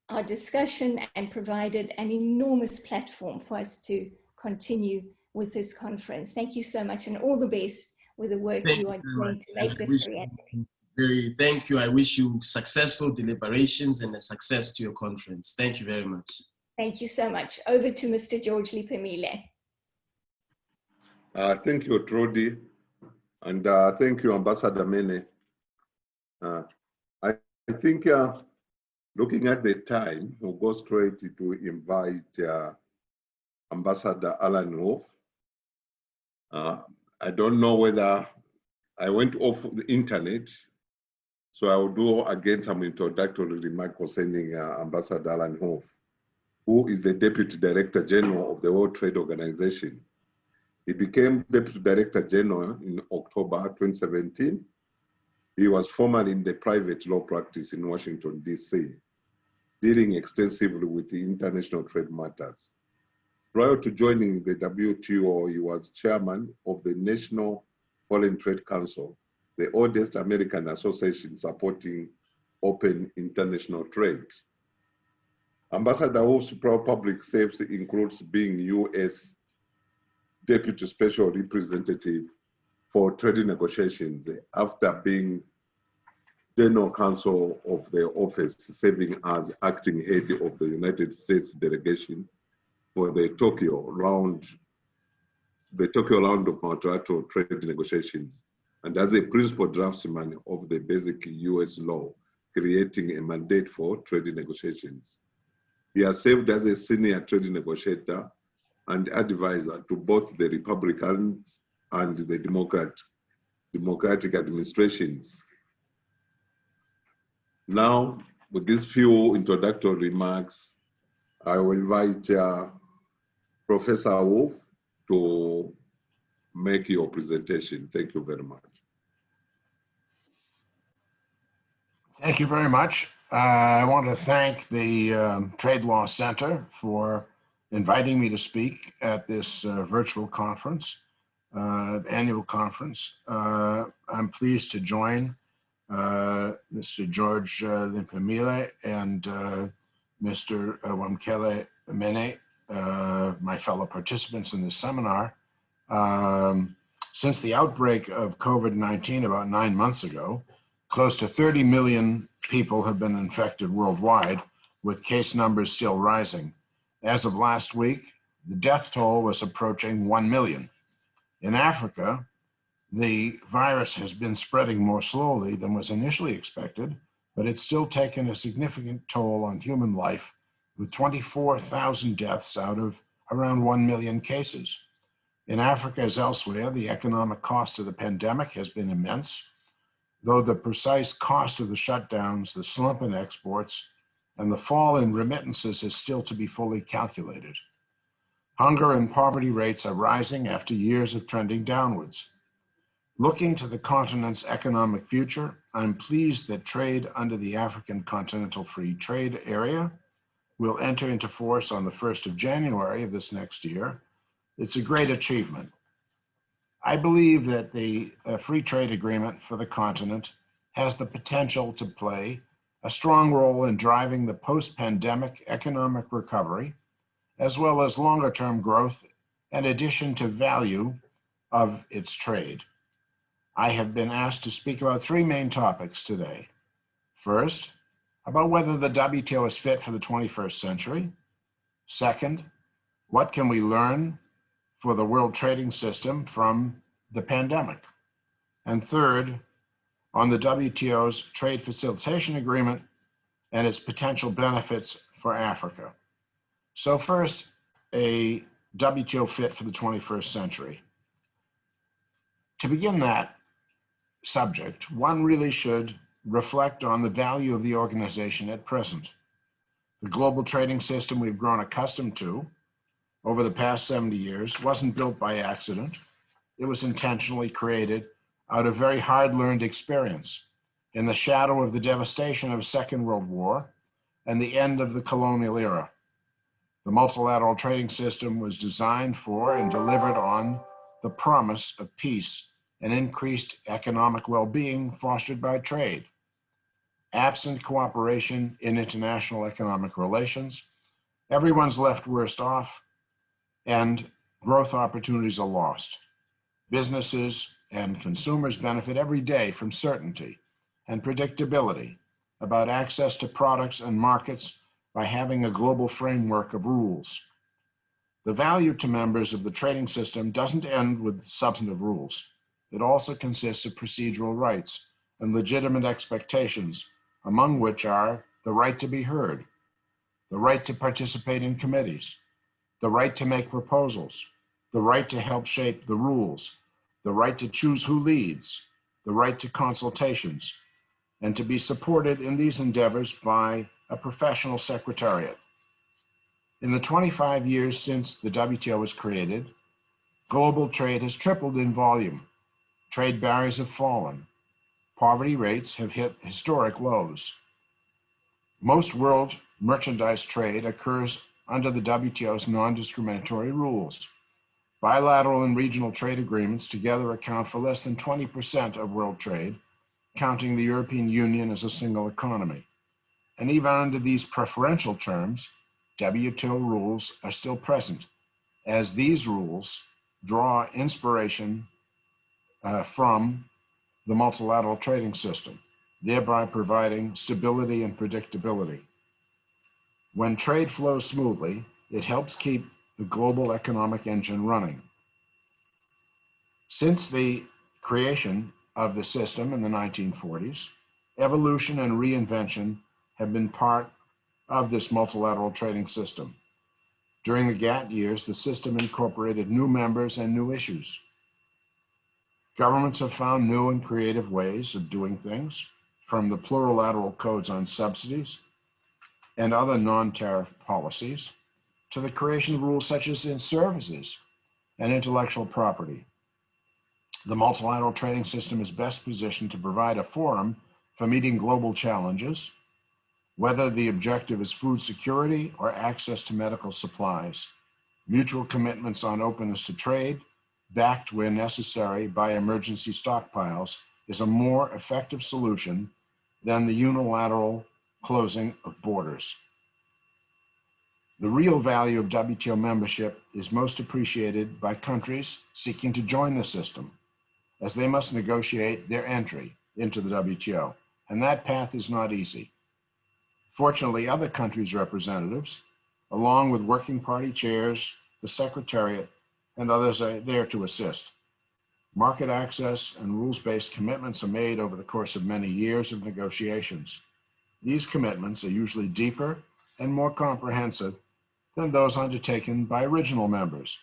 our discussion and provided an enormous platform for us to continue with this conference. Thank you so much, and all the best with the work you are doing to make this reality. Thank you. I wish you successful deliberations and a success to your conference. Thank you very much. Thank you so much. Over to Mr. George Lipimile. Thank you, Trudi, and thank you, Ambassador Mene. I think looking at the time, we'll go straight to invite Ambassador Alan Wolff. I don't know whether I went off the internet, so I will do again some introductory remarks concerning Ambassador Alan Wolff, who is the Deputy Director General of the World Trade Organization. He became Deputy Director General in October 2017. He was formerly in the private law practice in Washington, D.C., dealing extensively with the international trade matters. Prior to joining the WTO, he was chairman of the National Foreign Trade Council, the oldest American association supporting open international trade. Ambassador Wolff's public service includes being U.S. Deputy Special Representative for Trade Negotiations after being General Counsel of the office, serving as acting head of the United States delegation for the Tokyo round of multilateral trade negotiations, and as a principal draftsman of the basic U.S. law, creating a mandate for trade negotiations. He has served as a senior trade negotiator and advisor to both the Republican and the Democratic administrations. Now, with these few introductory remarks, I will invite Professor Wolff to make your presentation. Thank you very much. Thank you very much. I want to thank the Trade Law Center for inviting me to speak at this virtual conference, annual conference. I'm pleased to join Mr. George Lipimile and Mr. Wamkele Mene, my fellow participants in this seminar. Since the outbreak of COVID-19 about 9 months ago, close to 30 million people have been infected worldwide, with case numbers still rising. As of last week, the death toll was approaching 1 million. In Africa, the virus has been spreading more slowly than was initially expected, but it's still taken a significant toll on human life, with 24,000 deaths out of around 1 million cases. In Africa as elsewhere, the economic cost of the pandemic has been immense, though the precise cost of the shutdowns, the slump in exports, and the fall in remittances is still to be fully calculated. Hunger and poverty rates are rising after years of trending downwards. Looking to the continent's economic future, I'm pleased that trade under the African Continental Free Trade Area will enter into force on the 1st of January of this next year. It's a great achievement. I believe that the free trade agreement for the continent has the potential to play a strong role in driving the post-pandemic economic recovery, as well as longer-term growth and addition to value of its trade. I have been asked to speak about three main topics today. First, about whether the WTO is fit for the 21st century. Second, what can we learn for the world trading system from the pandemic? And third, on the WTO's Trade Facilitation Agreement and its potential benefits for Africa. So first, a WTO fit for the 21st century. To begin that subject, one really should reflect on the value of the organization at present. The global trading system we've grown accustomed to over the past 70 years wasn't built by accident. It was intentionally created out of very hard-learned experience in the shadow of the devastation of the Second World War and the end of the colonial era. The multilateral trading system was designed for and delivered on the promise of peace and increased economic well-being fostered by trade. Absent cooperation in international economic relations, everyone's left worse off and growth opportunities are lost. Businesses and consumers benefit every day from certainty and predictability about access to products and markets by having a global framework of rules. The value to members of the trading system doesn't end with substantive rules. It also consists of procedural rights and legitimate expectations, among which are the right to be heard, the right to participate in committees, the right to make proposals, the right to help shape the rules, the right to choose who leads, the right to consultations, and to be supported in these endeavors by a professional secretariat. In the 25 years since the WTO was created, global trade has tripled in volume. Trade barriers have fallen. Poverty rates have hit historic lows. Most world merchandise trade occurs under the WTO's non-discriminatory rules. Bilateral and regional trade agreements together account for less than 20% of world trade, counting the European Union as a single economy. And even under these preferential terms, WTO rules are still present, as these rules draw inspiration from the multilateral trading system, thereby providing stability and predictability. When trade flows smoothly, it helps keep the global economic engine running. Since the creation of the system in the 1940s, evolution and reinvention have been part of this multilateral trading system. During the GATT years, the system incorporated new members and new issues. Governments have found new and creative ways of doing things, from the plurilateral codes on subsidies and other non-tariff policies, to the creation of rules such as in services and intellectual property. The multilateral trading system is best positioned to provide a forum for meeting global challenges, whether the objective is food security or access to medical supplies. Mutual commitments on openness to trade, backed where necessary by emergency stockpiles, is a more effective solution than the unilateral closing of borders. The real value of WTO membership is most appreciated by countries seeking to join the system, as they must negotiate their entry into the WTO, and that path is not easy. Fortunately, other countries' representatives, along with working party chairs, the Secretariat, and others are there to assist. Market access and rules-based commitments are made over the course of many years of negotiations. These commitments are usually deeper and more comprehensive than those undertaken by original members.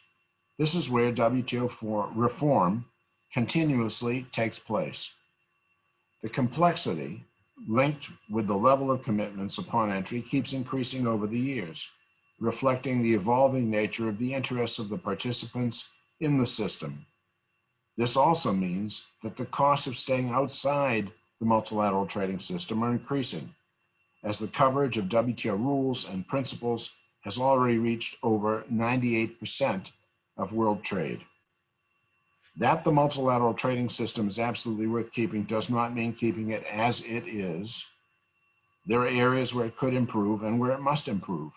This is where WTO reform continuously takes place. The complexity linked with the level of commitments upon entry keeps increasing over the years. reflecting the evolving nature of the interests of the participants in the system. This also means that the costs of staying outside the multilateral trading system are increasing, as the coverage of WTO rules and principles has already reached over 98% of world trade. That the multilateral trading system is absolutely worth keeping does not mean keeping it as it is. There are areas where it could improve and where it must improve.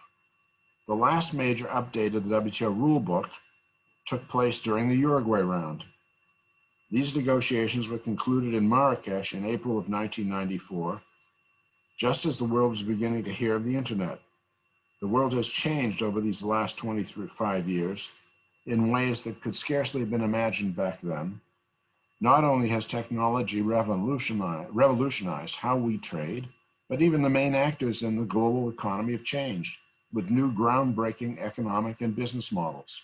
The last major update of the WTO rulebook took place during the Uruguay round. These negotiations were concluded in Marrakesh in April of 1994, just as the world was beginning to hear of the internet. The world has changed over these last 25 years in ways that could scarcely have been imagined back then. Not only has technology revolutionized how we trade, but even the main actors in the global economy have changed with new groundbreaking economic and business models.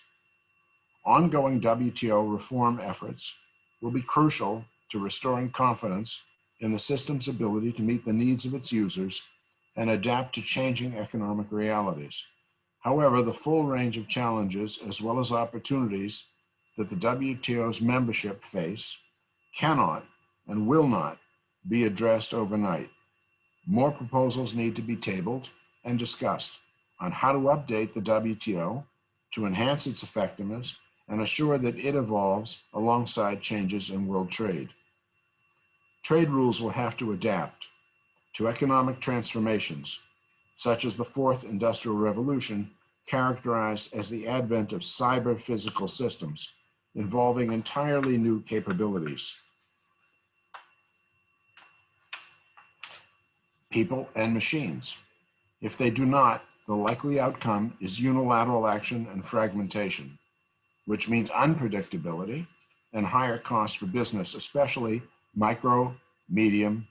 Ongoing WTO reform efforts will be crucial to restoring confidence in the system's ability to meet the needs of its users and adapt to changing economic realities. However, the full range of challenges as well as opportunities that the WTO's membership face cannot and will not be addressed overnight. More proposals need to be tabled and discussed on how to update the WTO to enhance its effectiveness and assure that it evolves alongside changes in world trade. Trade rules will have to adapt to economic transformations, such as the fourth industrial revolution, characterized as the advent of cyber-physical systems involving entirely new capabilities. People and machines. If they do not, the likely outcome is unilateral action and fragmentation, which means unpredictability and higher costs for business, especially micro, medium,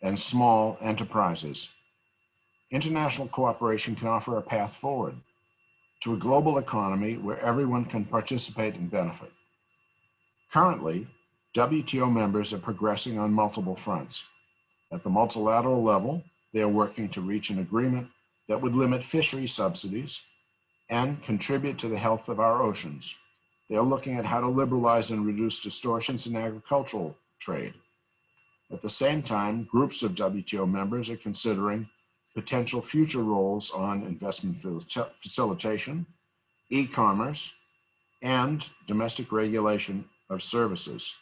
and small enterprises. International cooperation can offer a path forward to a global economy where everyone can participate and benefit. Currently, WTO members are progressing on multiple fronts. At the multilateral level, they are working to reach an agreement that would limit fishery subsidies and contribute to the health of our oceans. They are looking at how to liberalize and reduce distortions in agricultural trade. At the same time, groups of WTO members are considering potential future roles on investment facilitation, e-commerce, and domestic regulation of services.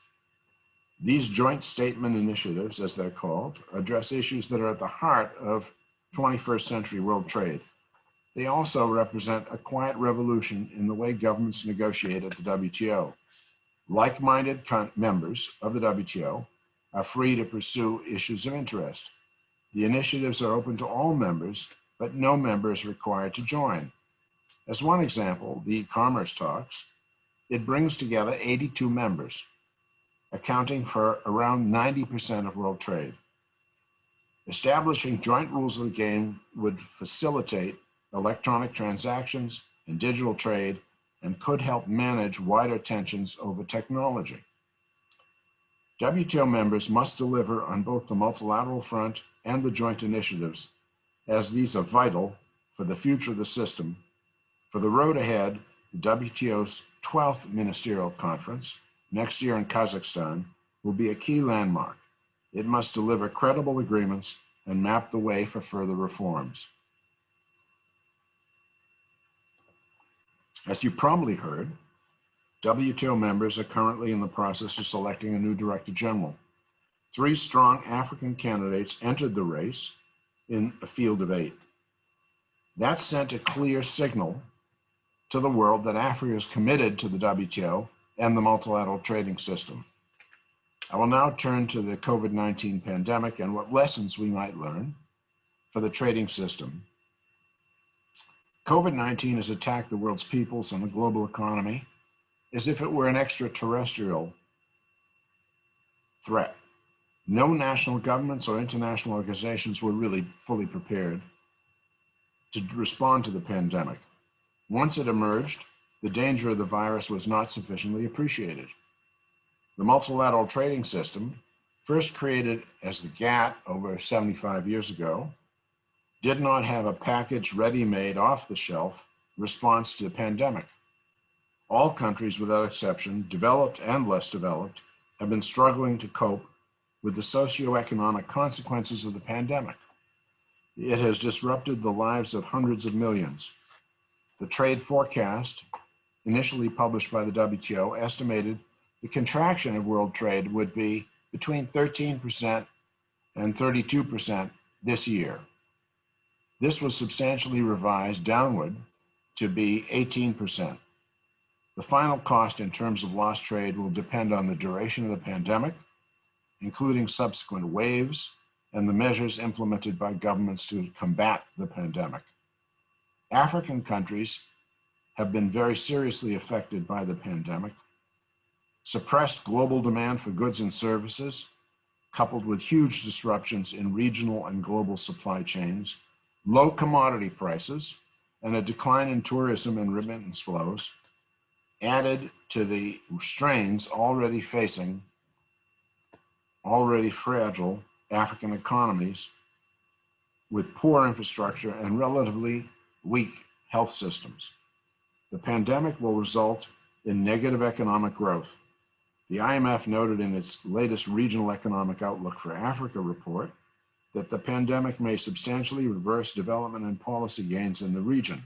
These joint statement initiatives, as they're called, address issues that are at the heart of 21st century world trade. They also represent a quiet revolution in the way governments negotiate at the WTO. Like-minded members of the WTO are free to pursue issues of interest. The initiatives are open to all members, but no member is required to join. As one example, the e-commerce talks, it brings together 82 members, accounting for around 90% of world trade. Establishing joint rules of the game would facilitate electronic transactions and digital trade and could help manage wider tensions over technology. WTO members must deliver on both the multilateral front and the joint initiatives, as these are vital for the future of the system. For the road ahead, the WTO's 12th Ministerial Conference next year in Kazakhstan will be a key landmark. It must deliver credible agreements and map the way for further reforms. As you probably heard, WTO members are currently in the process of selecting a new Director General. 3 strong African candidates entered the race in a field of 8. That sent a clear signal to the world that Africa is committed to the WTO and the multilateral trading system. I will now turn to the COVID-19 pandemic and what lessons we might learn for the trading system. COVID-19 has attacked the world's peoples and the global economy as if it were an extraterrestrial threat. No national governments or international organizations were really fully prepared to respond to the pandemic. Once it emerged, the danger of the virus was not sufficiently appreciated. The multilateral trading system, first created as the GATT over 75 years ago, did not have a package ready-made off-the-shelf response to the pandemic. All countries without exception, developed and less developed, have been struggling to cope with the socioeconomic consequences of the pandemic. It has disrupted the lives of hundreds of millions. The trade forecast, initially published by the WTO, estimated the contraction of world trade would be between 13% and 32% this year. This was substantially revised downward to be 18%. The final cost in terms of lost trade will depend on the duration of the pandemic, including subsequent waves and the measures implemented by governments to combat the pandemic. African countries have been very seriously affected by the pandemic. Suppressed global demand for goods and services, coupled with huge disruptions in regional and global supply chains, low commodity prices, and a decline in tourism and remittance flows, added to the strains already facing already fragile African economies with poor infrastructure and relatively weak health systems. The pandemic will result in negative economic growth. The IMF noted in its latest Regional Economic Outlook for Africa report that the pandemic may substantially reverse development and policy gains in the region.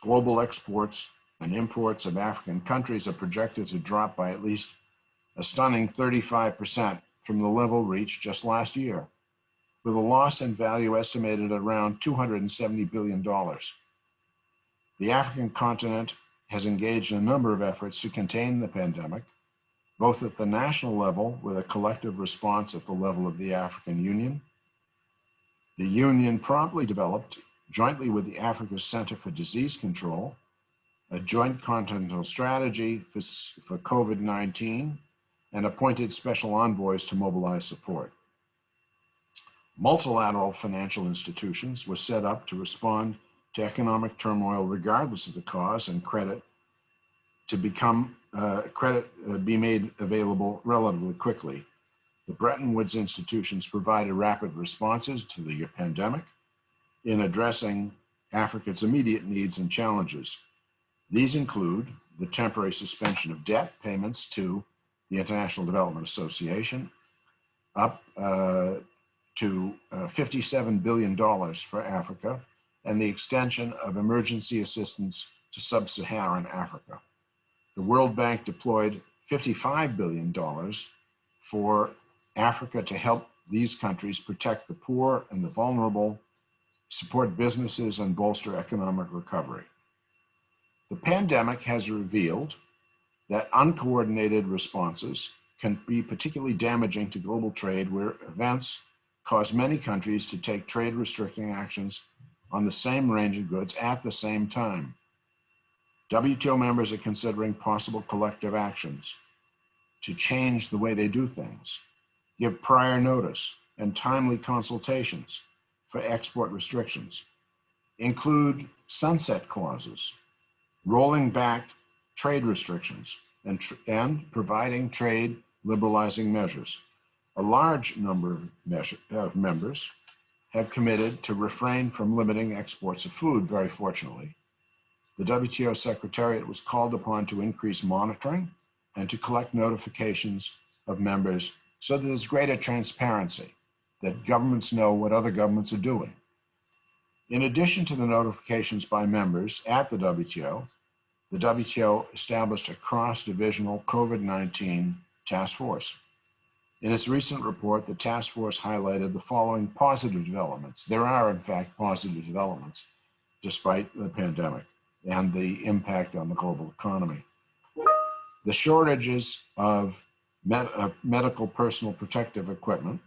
Global exports and imports of African countries are projected to drop by at least a stunning 35% from the level reached just last year, with a loss in value estimated at around $270 billion. The African continent has engaged in a number of efforts to contain the pandemic, both at the national level with a collective response at the level of the African Union. The Union promptly developed, jointly with the Africa Center for Disease Control, a joint continental strategy for COVID-19 and appointed special envoys to mobilize support. Multilateral financial institutions were set up to respond to economic turmoil regardless of the cause, and credit be made available relatively quickly. The Bretton Woods institutions provided rapid responses to the pandemic in addressing Africa's immediate needs and challenges. These include the temporary suspension of debt payments to the International Development Association, up to $57 billion for Africa, and the extension of emergency assistance to sub-Saharan Africa. The World Bank deployed $55 billion for Africa to help these countries protect the poor and the vulnerable, support businesses, and bolster economic recovery. The pandemic has revealed that uncoordinated responses can be particularly damaging to global trade, where events cause many countries to take trade restricting actions on the same range of goods at the same time. WTO members are considering possible collective actions to change the way they do things, give prior notice and timely consultations for export restrictions, include sunset clauses, rolling back trade restrictions, and providing trade liberalizing measures. A large number of members have committed to refrain from limiting exports of food, very fortunately. The WTO Secretariat was called upon to increase monitoring and to collect notifications of members so that there's greater transparency, that governments know what other governments are doing. In addition to the notifications by members at the WTO established a cross-divisional COVID-19 task force. In its recent report, the task force highlighted the following positive developments. There are, in fact, positive developments despite the pandemic and the impact on the global economy. The shortages of medical personal protective equipment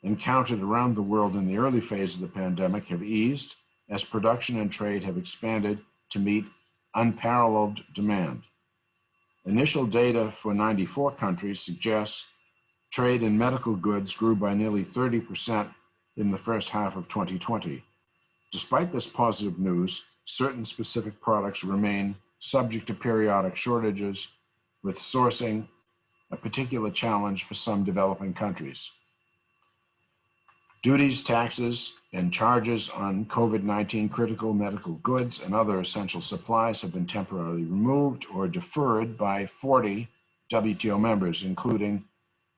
encountered around the world in the early phase of the pandemic have eased as production and trade have expanded to meet unparalleled demand. Initial data for 94 countries suggests trade in medical goods grew by nearly 30% in the first half of 2020. Despite this positive news, certain specific products remain subject to periodic shortages, with sourcing a particular challenge for some developing countries. Duties, taxes, and charges on COVID-19 critical medical goods and other essential supplies have been temporarily removed or deferred by 40 WTO members, including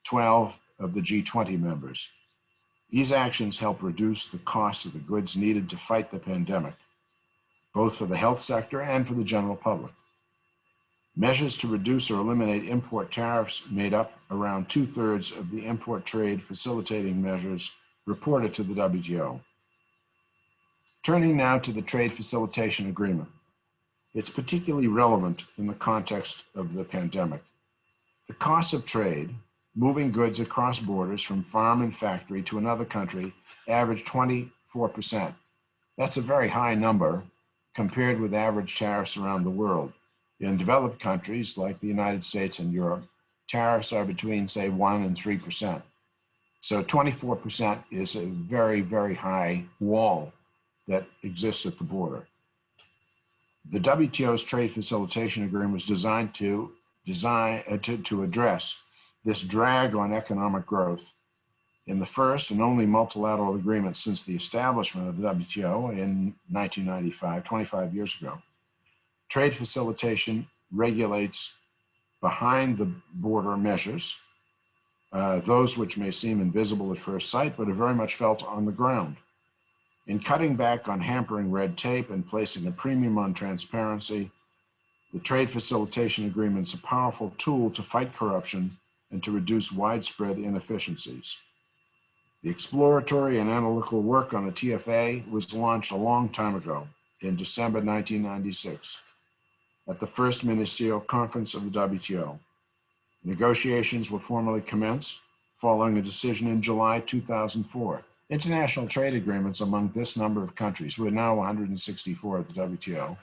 12 of the G20 members. These actions help reduce the cost of the goods needed to fight the pandemic, both for the health sector and for the general public. Measures to reduce or eliminate import tariffs made up around 2/3 of the import trade facilitating measures reported to the WTO. Turning now to the Trade Facilitation Agreement. It's particularly relevant in the context of the pandemic. The cost of trade, moving goods across borders from farm and factory to another country, averaged 24%. That's a very high number compared with average tariffs around the world. In developed countries like the United States and Europe, tariffs are between, say, 1% and 3%. So 24% is a very, very high wall that exists at the border. The WTO's Trade Facilitation Agreement was designed to address this drag on economic growth. In the first and only multilateral agreement since the establishment of the WTO in 1995, 25 years ago, trade facilitation regulates behind the border measures, those which may seem invisible at first sight, but are very much felt on the ground. In cutting back on hampering red tape and placing a premium on transparency, the Trade Facilitation Agreement is a powerful tool to fight corruption and to reduce widespread inefficiencies. The exploratory and analytical work on the TFA was launched a long time ago, in December 1996, at the first ministerial conference of the WTO. Negotiations were formally commenced following a decision in July 2004. International trade agreements among this number of countries, we're now 164 at the WTO,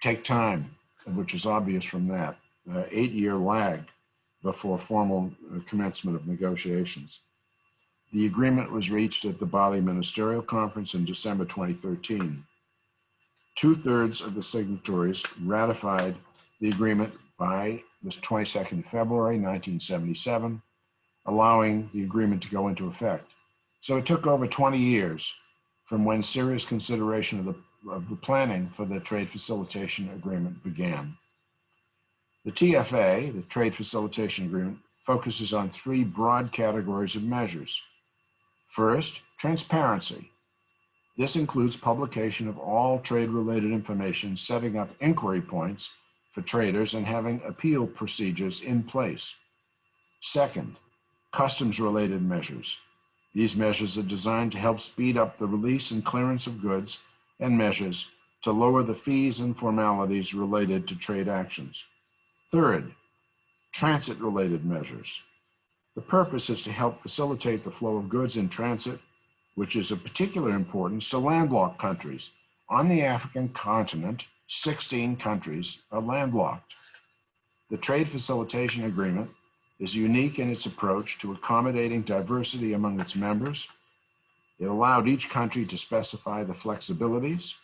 take time, which is obvious from that, 8-year lag before formal commencement of negotiations. The agreement was reached at the Bali Ministerial Conference in December 2013. 2/3 of the signatories ratified the agreement by the 22nd of February 1977, allowing the agreement to go into effect. So it took over 20 years from when serious consideration of the planning for the Trade Facilitation Agreement began. The TFA, the Trade Facilitation Agreement, focuses on 3 broad categories of measures. First, transparency. This includes publication of all trade-related information, setting up inquiry points for traders, and having appeal procedures in place. Second, customs-related measures. These measures are designed to help speed up the release and clearance of goods, and measures to lower the fees and formalities related to trade actions. Third, transit-related measures. The purpose is to help facilitate the flow of goods in transit, which is of particular importance to landlocked countries. On the African continent, 16 countries are landlocked. The Trade Facilitation Agreement is unique in its approach to accommodating diversity among its members. It allowed each country to specify the flexibilities,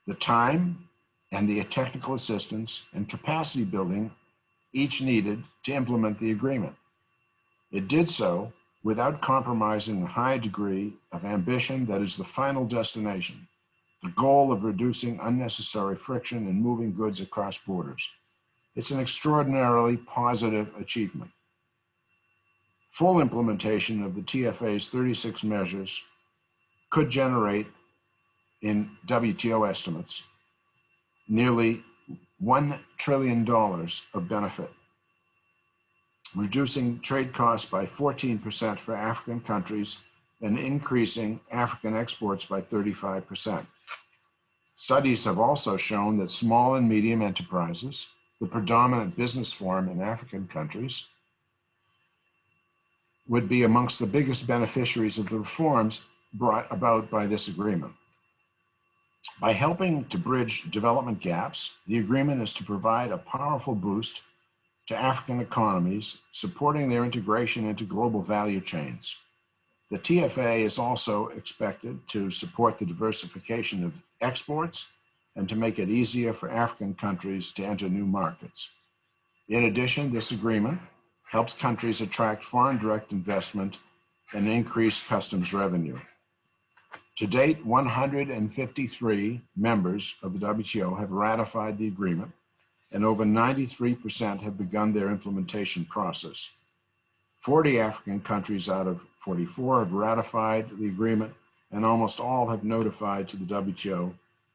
the time, and the technical assistance and capacity building each needed to implement the agreement. It did so without compromising the high degree of ambition that is the final destination, the goal of reducing unnecessary friction in moving goods across borders. It's an extraordinarily positive achievement. Full implementation of the TFA's 36 measures could generate, in WTO estimates, nearly $1 trillion of benefit, reducing trade costs by 14% for African countries and increasing African exports by 35%. Studies have also shown that small and medium enterprises, the predominant business form in African countries, would be amongst the biggest beneficiaries of the reforms brought about by this agreement. By helping to bridge development gaps, the agreement is to provide a powerful boost to African economies, supporting their integration into global value chains. The TFA is also expected to support the diversification of exports and to make it easier for African countries to enter new markets. In addition, this agreement helps countries attract foreign direct investment and increased customs revenue. To date, 153 members of the WTO have ratified the agreement, and over 93% have begun their implementation process. 40 African countries out of 44 have ratified the agreement, and almost all have notified to the WTO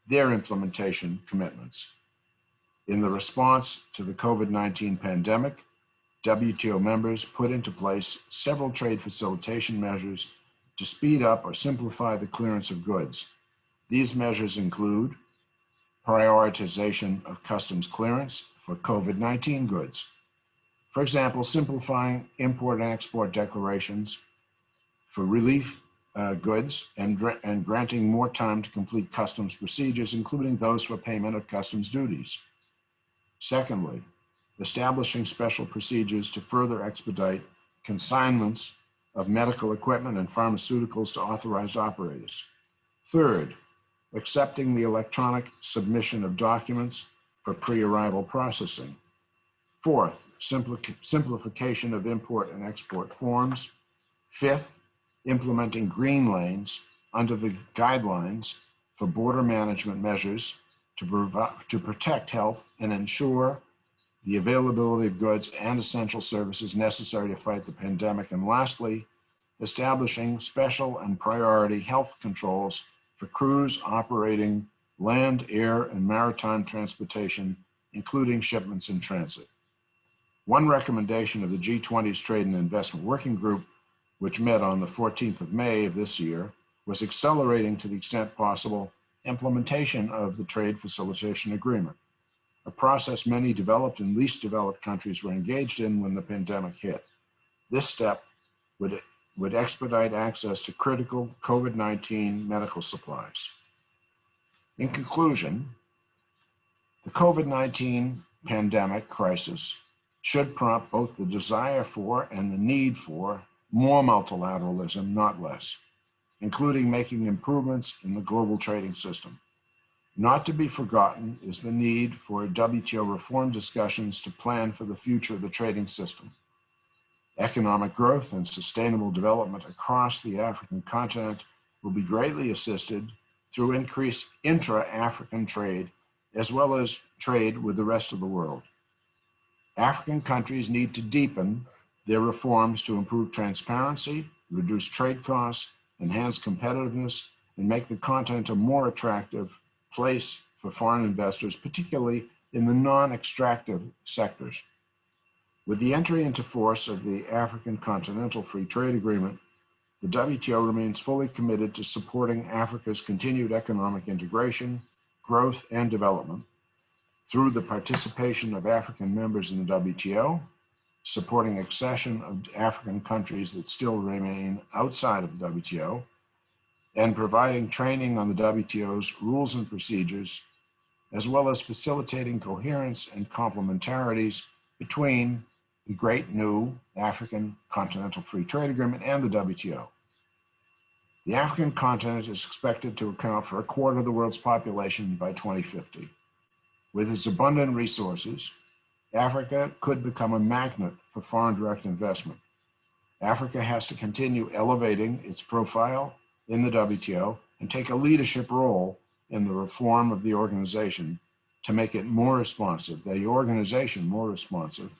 their implementation commitments. In the response to the COVID-19 pandemic, WTO members put into place several trade facilitation measures to speed up or simplify the clearance of goods. These measures include prioritization of customs clearance for COVID-19 goods. For example, simplifying import and export declarations for relief goods and granting more time to complete customs procedures, including those for payment of customs duties. Secondly, establishing special procedures to further expedite consignments of medical equipment and pharmaceuticals to authorized operators. Third, accepting the electronic submission of documents for pre-arrival processing. Fourth, simplification of import and export forms. Fifth, implementing green lanes under the guidelines for border management measures to protect health and ensure the availability of goods and essential services necessary to fight the pandemic. And lastly, establishing special and priority health controls for crews operating land, air, and maritime transportation, including shipments in transit. One recommendation of the G20's Trade and Investment Working Group, which met on the 14th of May of this year, was accelerating to the extent possible implementation of the Trade Facilitation Agreement, a process many developed and least developed countries were engaged in when the pandemic hit. This step would expedite access to critical COVID-19 medical supplies. In conclusion, the COVID-19 pandemic crisis should prompt both the desire for and the need for more multilateralism, not less, including making improvements in the global trading system. Not to be forgotten is the need for WTO reform discussions to plan for the future of the trading system. Economic growth and sustainable development across the African continent will be greatly assisted through increased intra-African trade, as well as trade with the rest of the world. African countries need to deepen their reforms to improve transparency, reduce trade costs, enhance competitiveness, and make the continent a more attractive place for foreign investors, particularly in the non-extractive sectors. With the entry into force of the African Continental Free Trade Agreement, the WTO remains fully committed to supporting Africa's continued economic integration, growth, and development through the participation of African members in the WTO, supporting accession of African countries that still remain outside of the WTO, and providing training on the WTO's rules and procedures, as well as facilitating coherence and complementarities between the great new African Continental Free Trade Agreement and the WTO. The African continent is expected to account for a quarter of the world's population by 2050. With its abundant resources, Africa could become a magnet for foreign direct investment. Africa has to continue elevating its profile in the WTO and take a leadership role in the reform of the organization to make it more responsive, the organization more responsive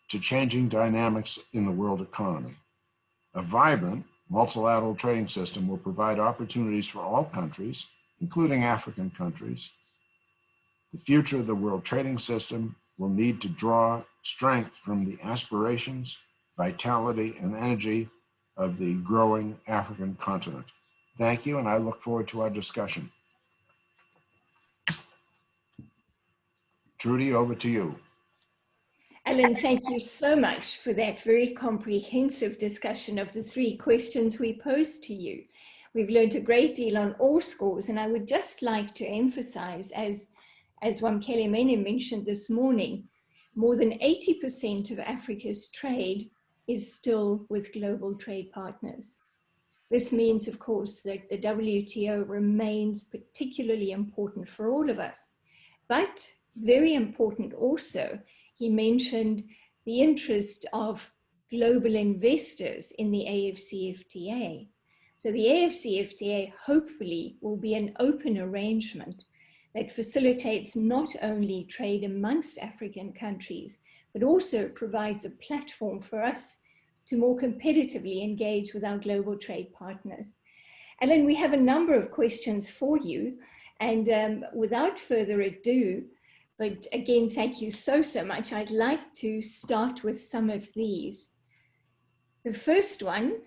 to changing dynamics in the world economy. A vibrant multilateral trading system will provide opportunities for all countries, including African countries. The future of the world trading system will need to draw strength from the aspirations, vitality, and energy of the growing African continent. Thank you, and I look forward to our discussion. Trudi, over to you. Alan, thank you so much for that very comprehensive discussion of the three questions we posed to you. We've learned a great deal on all scores, and I would just like to emphasize, as Wamkele Mene mentioned this morning, more than 80% of Africa's trade is still with global trade partners. This means, of course, that the WTO remains particularly important for all of us. But very important also, he mentioned the interest of global investors in the AfCFTA. So the AfCFTA hopefully will be an open arrangement that facilitates not only trade amongst African countries, but also provides a platform for us to more competitively engage with our global trade partners. Ellen, we have a number of questions for you, and without further ado, but again, thank you so much. I'd like to start with some of these. The first one,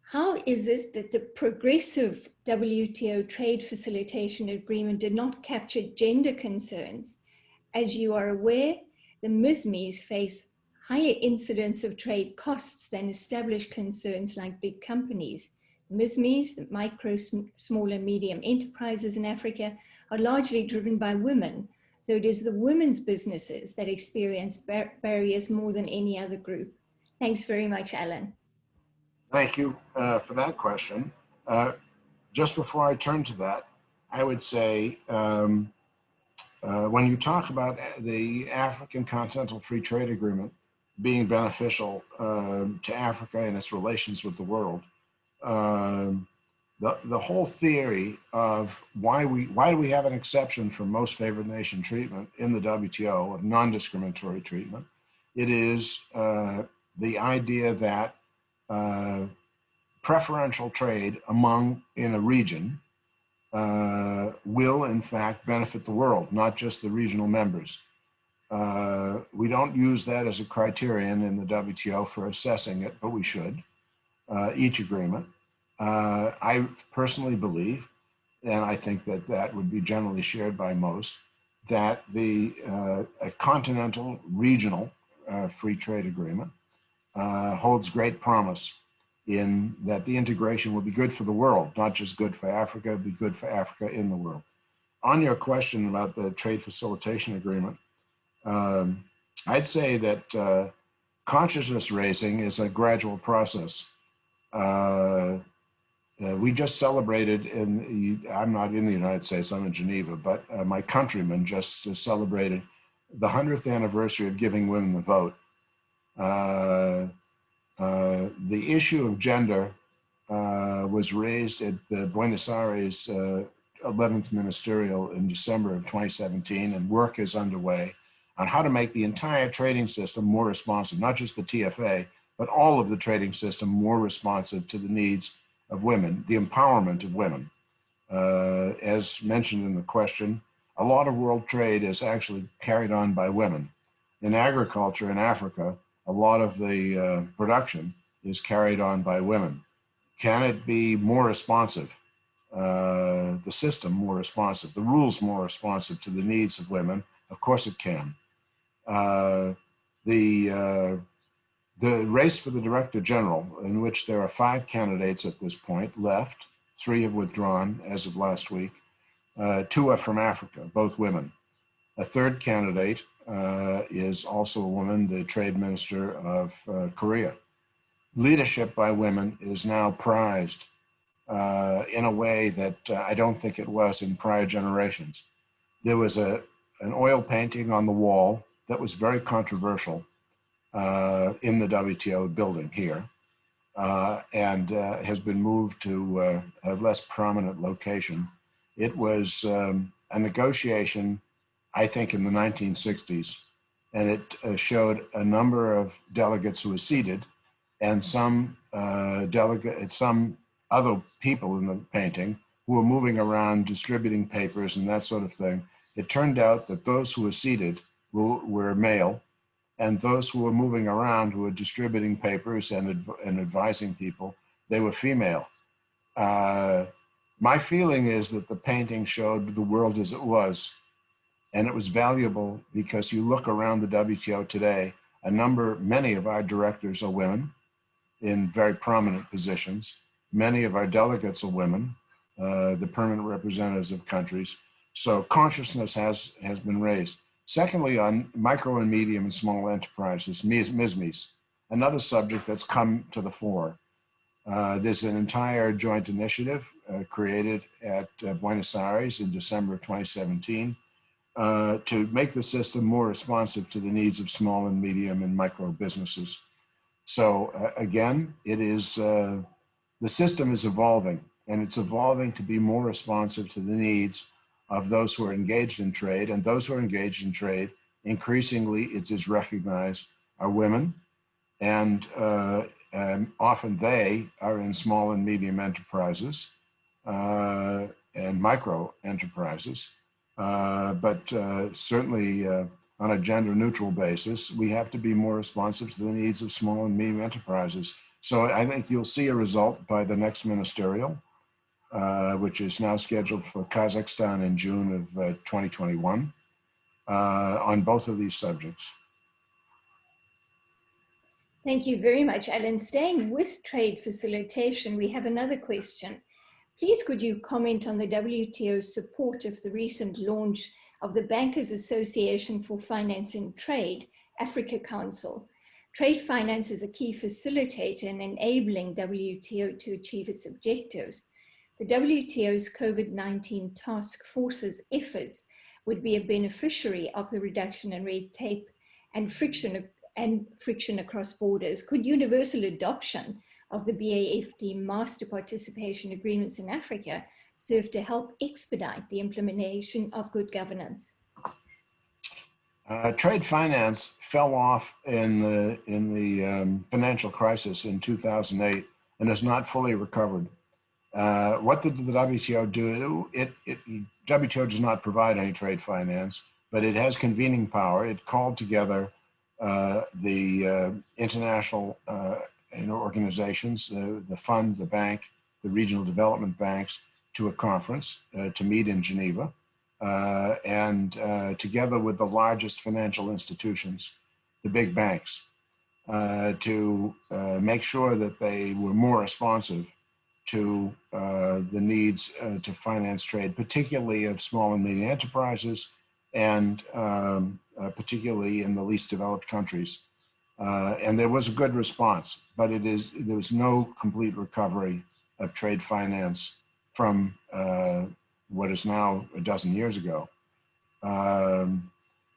how is it that the progressive WTO Trade Facilitation Agreement did not capture gender concerns? As you are aware, the MSMEs face higher incidence of trade costs than established concerns like big companies. MSMEs, the micro, small and medium enterprises in Africa, are largely driven by women. So it is the women's businesses that experience barriers more than any other group. Thanks very much, Alan. Thank you for that question. Just before I turn to that, I would say when you talk about the African Continental Free Trade Agreement being beneficial to Africa and its relations with the world, the whole theory of why do we have an exception for most favored nation treatment in the WTO of non-discriminatory treatment, it is the idea that preferential trade in a region will in fact benefit the world, not just the regional members. We don't use that as a criterion in the WTO for assessing it, but we should, each agreement. I personally believe, and I think that that would be generally shared by most, that a continental regional free trade agreement holds great promise in that the integration will be good for the world, not just good for Africa, it'll be good for Africa in the world. On your question about the Trade Facilitation Agreement, I'd say that consciousness raising is a gradual process. We just celebrated, I'm not in the United States, I'm in Geneva, but my countrymen just celebrated the 100th anniversary of giving women the vote. The issue of gender was raised at the Buenos Aires 11th Ministerial in December of 2017, and work is underway on how to make the entire trading system more responsive, not just the TFA, but all of the trading system more responsive to the needs of women, the empowerment of women. As mentioned in the question, a lot of world trade is actually carried on by women. In agriculture in Africa, a lot of the production is carried on by women. Can it be more responsive? The system more responsive, the rules more responsive to the needs of women? Of course it can. The race for the Director General, in which there are 5 candidates at this point left, 3 have withdrawn as of last week, 2 are from Africa, both women. A 3rd candidate is also a woman, the Trade Minister of Korea. Leadership by women is now prized in a way that I don't think it was in prior generations. There was an oil painting on the wall that was very controversial in the WTO building here, and has been moved to a less prominent location. It was a negotiation, I think, in the 1960s, and it showed a number of delegates who were seated, and some other people in the painting who were moving around distributing papers and that sort of thing. It turned out that those who were seated were male, and those who were moving around, who were distributing papers and advising people, they were female. My feeling is that the painting showed the world as it was, and it was valuable because you look around the WTO today, many of our directors are women in very prominent positions. Many of our delegates are women, the permanent representatives of countries. So consciousness has been raised. Secondly, on micro and medium and small enterprises, MSMEs, another subject that's come to the fore. There's an entire joint initiative created at Buenos Aires in December of 2017 to make the system more responsive to the needs of small and medium and micro businesses. So again, it is, the system is evolving, and it's evolving to be more responsive to the needs of those who are engaged in trade, and those who are engaged in trade, increasingly it is recognized, are women, and often they are in small and medium enterprises and micro enterprises. But certainly on a gender neutral basis, we have to be more responsive to the needs of small and medium enterprises. So I think you'll see a result by the next ministerial, which is now scheduled for Kazakhstan in June of 2021, on both of these subjects. Thank you very much, Alan. Staying with trade facilitation, we have another question. Please could you comment on the WTO's support of the recent launch of the Bankers Association for Finance and Trade, Africa Council. Trade finance is a key facilitator in enabling WTO to achieve its objectives. The WTO's COVID-19 task force's efforts would be a beneficiary of the reduction in red tape and friction across borders. Could universal adoption of the BAFT master participation agreements in Africa serve to help expedite the implementation of good governance? Trade finance fell off in the financial crisis in 2008 and has not fully recovered. What did the WTO do? WTO does not provide any trade finance, but it has convening power. It called together the international organizations, the fund, the bank, the regional development banks, to a conference to meet in Geneva, and together with the largest financial institutions, the big banks, to make sure that they were more responsive to the needs to finance trade, particularly of small and medium enterprises, and particularly in the least developed countries. And there was a good response, but there was no complete recovery of trade finance from what is now a dozen years ago.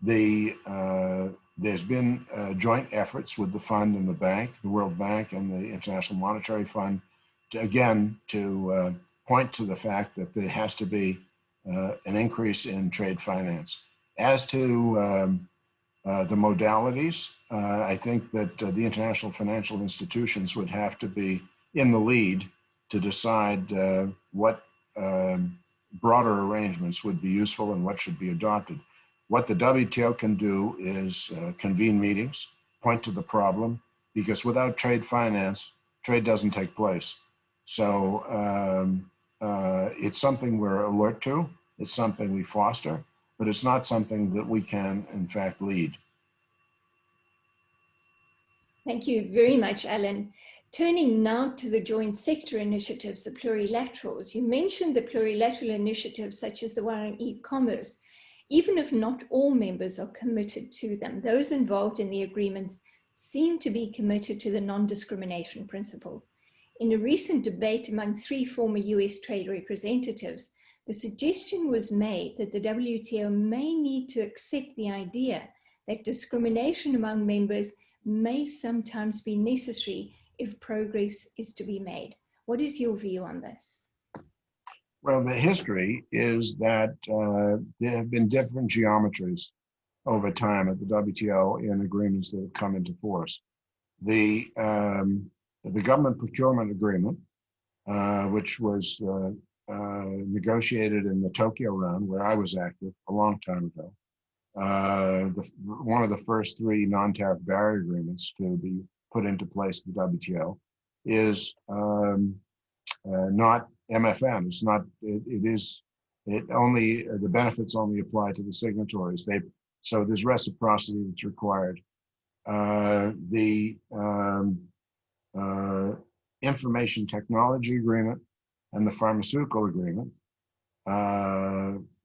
There's been joint efforts with the fund and the bank, the World Bank and the International Monetary Fund, to point to the fact that there has to be an increase in trade finance. As to the modalities, I think that the international financial institutions would have to be in the lead to decide what broader arrangements would be useful and what should be adopted. What the WTO can do is convene meetings, point to the problem, because without trade finance, trade doesn't take place. So it's something we're alert to, it's something we foster, but it's not something that we can, in fact, lead. Thank you very much, Alan. Turning now to the joint sector initiatives, the plurilaterals. You mentioned the plurilateral initiatives such as the one on e-commerce. Even if not all members are committed to them, those involved in the agreements seem to be committed to the non-discrimination principle. In a recent debate among 3 former US trade representatives, the suggestion was made that the WTO may need to accept the idea that discrimination among members may sometimes be necessary if progress is to be made. What is your view on this? Well, the history is that there have been different geometries over time at the WTO in agreements that have come into force. The government procurement agreement, which was negotiated in the Tokyo round, where I was active a long time ago, one of the first 3 non-tariff barrier agreements to be put into place at the WTO, is not MFN. It's not. It only, the benefits only apply to the signatories. So there's reciprocity that's required. The information technology agreement and the pharmaceutical agreement,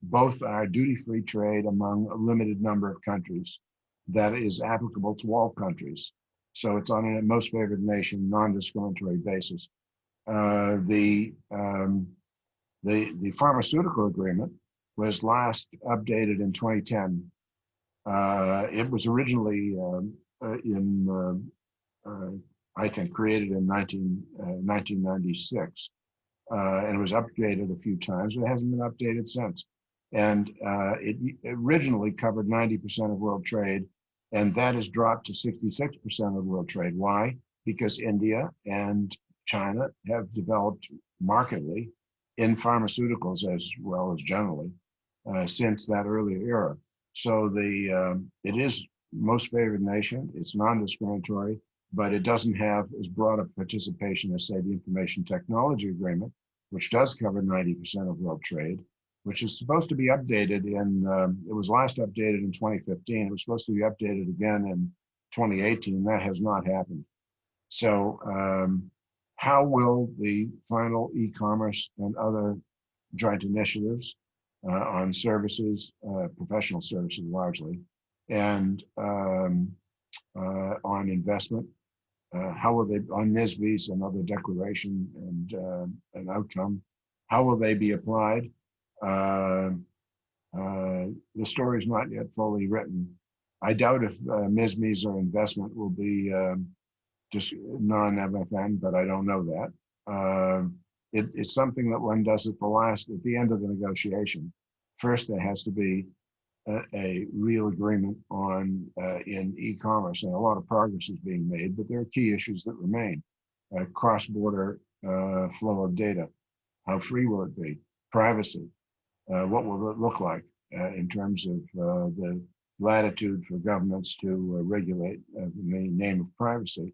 both are duty-free trade among a limited number of countries that is applicable to all countries. So it's on a most favored nation, non-discriminatory basis. The pharmaceutical agreement was last updated in 2010. It was originally I think, created in 1996, and was updated a few times. It hasn't been updated since. And it originally covered 90% of world trade, and that has dropped to 66% of world trade. Why? Because India and China have developed markedly in pharmaceuticals as well as generally since that earlier era. So it is most favored nation. It's non-discriminatory, but it doesn't have as broad a participation as, say, the Information Technology Agreement, which does cover 90% of world trade, which is supposed to be updated in, it was last updated in 2015. It was supposed to be updated again in 2018. That has not happened. So how will the final e-commerce and other joint initiatives on services, professional services largely, and on investment, how will they, on NISBs and other declaration and outcome, how will they be applied? The story is not yet fully written. I doubt if NISBs or investment will be just non-MFN, but I don't know that. It's something that one does at the end of the negotiation. First, there has to be a real agreement on in e-commerce, and a lot of progress is being made, but there are key issues that remain. Cross-border flow of data. How free will it be? Privacy. What will it look like in terms of the latitude for governments to regulate in the name of privacy?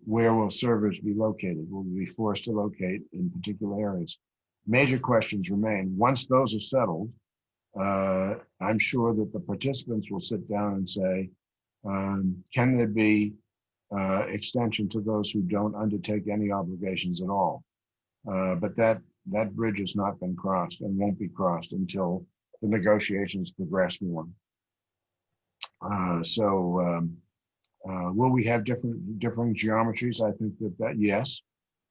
Where will servers be located? Will we be forced to locate in particular areas? Major questions remain. Once those are settled, I'm sure that the participants will sit down and say, can there be extension to those who don't undertake any obligations at all? But that bridge has not been crossed and won't be crossed until the negotiations progress more. Will we have differing geometries? I think that yes,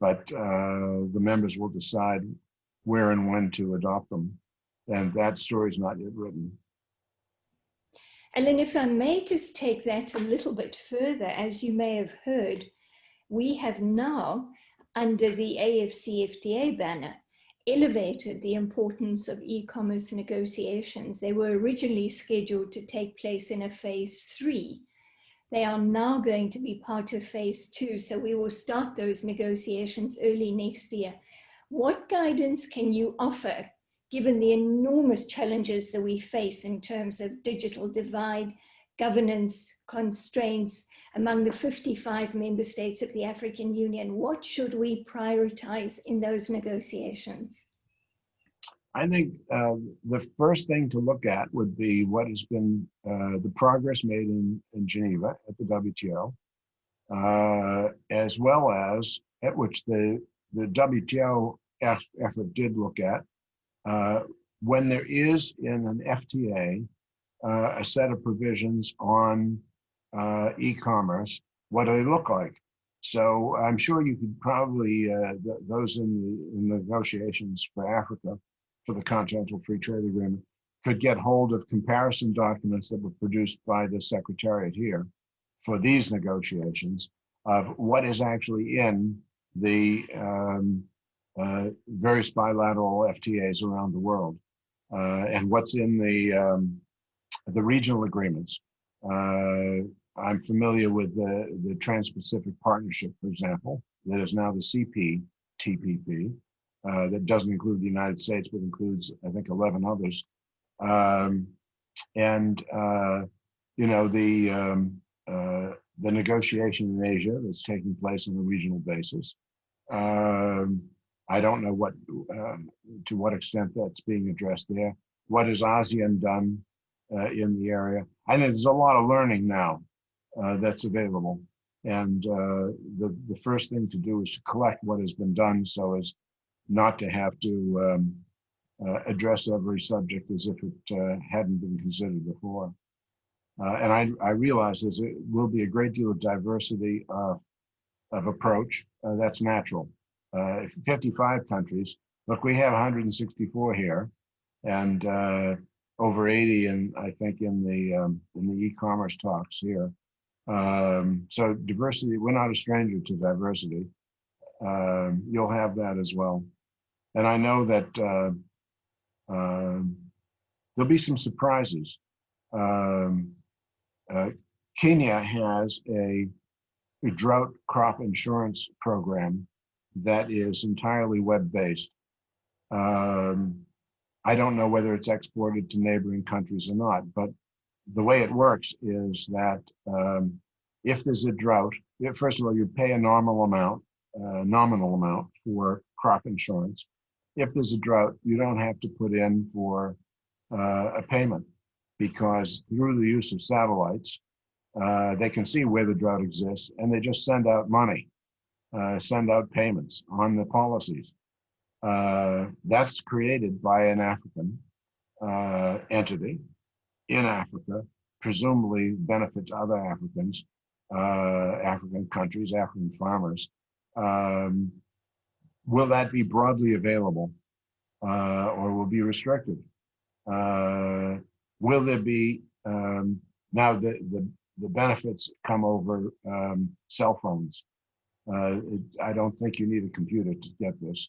but the members will decide where and when to adopt them. And that story is not yet written. Ellen, if I may just take that a little bit further, as you may have heard, we have now, under the AfCFTA banner, elevated the importance of e-commerce negotiations. They were originally scheduled to take place in a phase 3. They are now going to be part of phase 2, so we will start those negotiations early next year. What guidance can you offer, given the enormous challenges that we face in terms of digital divide, governance constraints among the 55 member states of the African Union? What should we prioritize in those negotiations? I think the first thing to look at would be what has been the progress made in Geneva at the WTO, as well as at which the WTO effort did look at when there is in an FTA a set of provisions on e-commerce, what do they look like? So I'm sure you could probably, those in the negotiations for Africa, for the Continental Free Trade Agreement, could get hold of comparison documents that were produced by the Secretariat here for these negotiations of what is actually in the various bilateral FTAs around the world and what's in the regional agreements. I'm familiar with the Trans-Pacific Partnership, for example, that is now the CPTPP, that doesn't include the United States, but includes, I think, 11 others. You know, the negotiation in Asia that's taking place on a regional basis. I don't know what, to what extent that's being addressed there. What has ASEAN done in the area? I think there's a lot of learning now that's available. And the first thing to do is to collect what has been done so as not to have to address every subject as if it hadn't been considered before. And I realize there will be a great deal of diversity of approach. That's natural. 55 countries. Look, we have 164 here, and over 80, and I think in the e-commerce talks here. So diversity, we're not a stranger to diversity. You'll have that as well. And I know that there'll be some surprises. Kenya has a drought crop insurance program that is entirely web-based. I don't know whether it's exported to neighboring countries or not, but the way it works is that if there's a drought, first of all, you pay a nominal amount for crop insurance. If there's a drought, you don't have to put in for a payment, because through the use of satellites, they can see where the drought exists, and they just send out money, send out payments on the policies. That's created by an African entity in Africa, presumably benefit to other Africans, African countries, African farmers. Will that be broadly available, or will be restricted? Will there be, now the benefits come over cell phones. I don't think you need a computer to get this.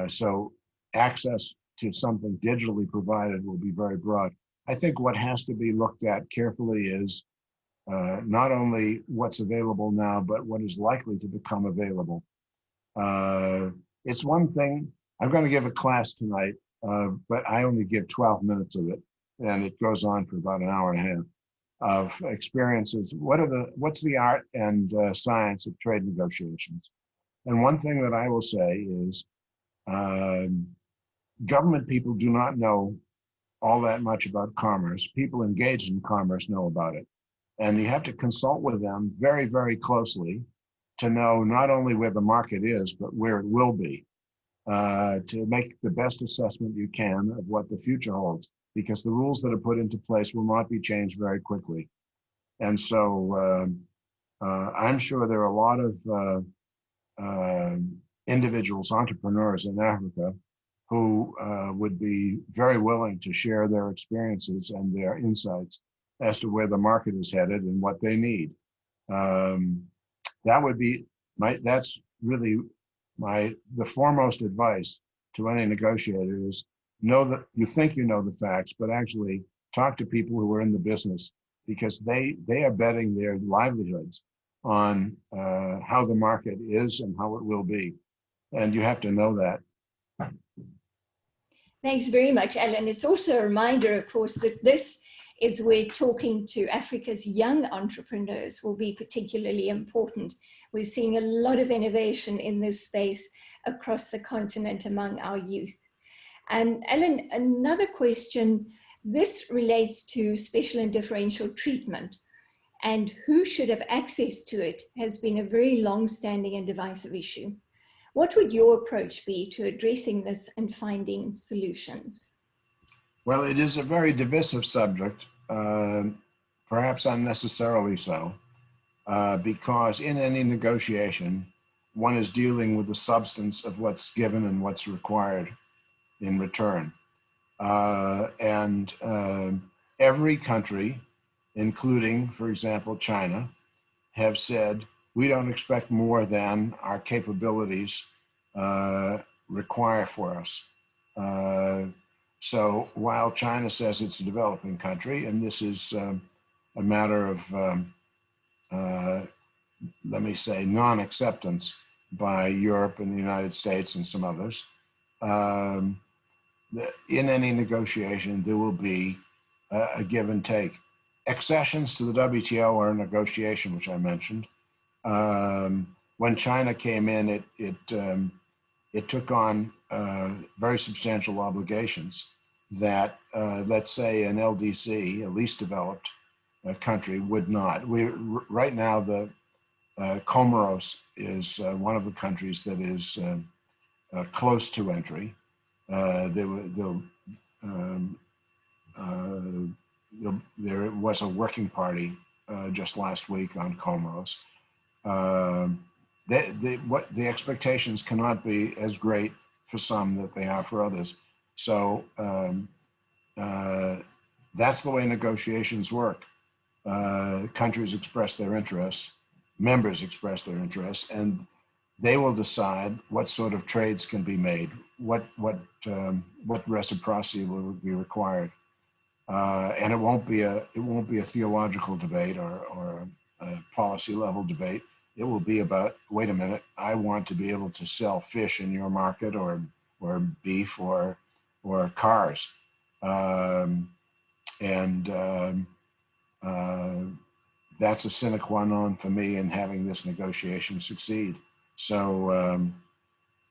So access to something digitally provided will be very broad. I think what has to be looked at carefully is not only what's available now, but what is likely to become available. It's one thing, I'm going to give a class tonight, but I only give 12 minutes of it, and it goes on for about an hour and a half of experiences. What's the art and science of trade negotiations? And one thing that I will say is government people do not know all that much about commerce. People engaged in commerce know about it. And you have to consult with them very, very closely to know not only where the market is, but where it will be, to make the best assessment you can of what the future holds, because the rules that are put into place will not be changed very quickly. And so I'm sure there are a lot of individuals, entrepreneurs in Africa who would be very willing to share their experiences and their insights as to where the market is headed and what they need. That would be that's really the foremost advice to any negotiator is know that you think you know the facts, but actually talk to people who are in the business, because they are betting their livelihoods on how the market is and how it will be. And you have to know that. Thanks very much, Alan. It's also a reminder, of course, that this is where talking to Africa's young entrepreneurs will be particularly important. We're seeing a lot of innovation in this space across the continent among our youth. And Alan, another question, this relates to special and differential treatment, and who should have access to it has been a very long-standing and divisive issue. What would your approach be to addressing this and finding solutions? Well, it is a very divisive subject, perhaps unnecessarily so, because in any negotiation, one is dealing with the substance of what's given and what's required in return. Every country, including, for example, China, have said, we don't expect more than our capabilities require for us. So while China says it's a developing country, and this is a matter of, let me say, non-acceptance by Europe and the United States and some others, in any negotiation, there will be a give and take. Accessions to the WTO are a negotiation, which I mentioned. When China came in, it took on very substantial obligations that, let's say, an LDC, a least developed country, would not. Right now, the Comoros is one of the countries that is close to entry. There was a working party just last week on Comoros. The expectations cannot be as great for some that they are for others. So that's the way negotiations work. countries express their interests, members express their interests, and they will decide what sort of trades can be made, what reciprocity will be required, and it won't be a theological debate or a policy level debate. It will be about, wait a minute, I want to be able to sell fish in your market, or beef, or cars, that's a sine qua non for me in having this negotiation succeed. So,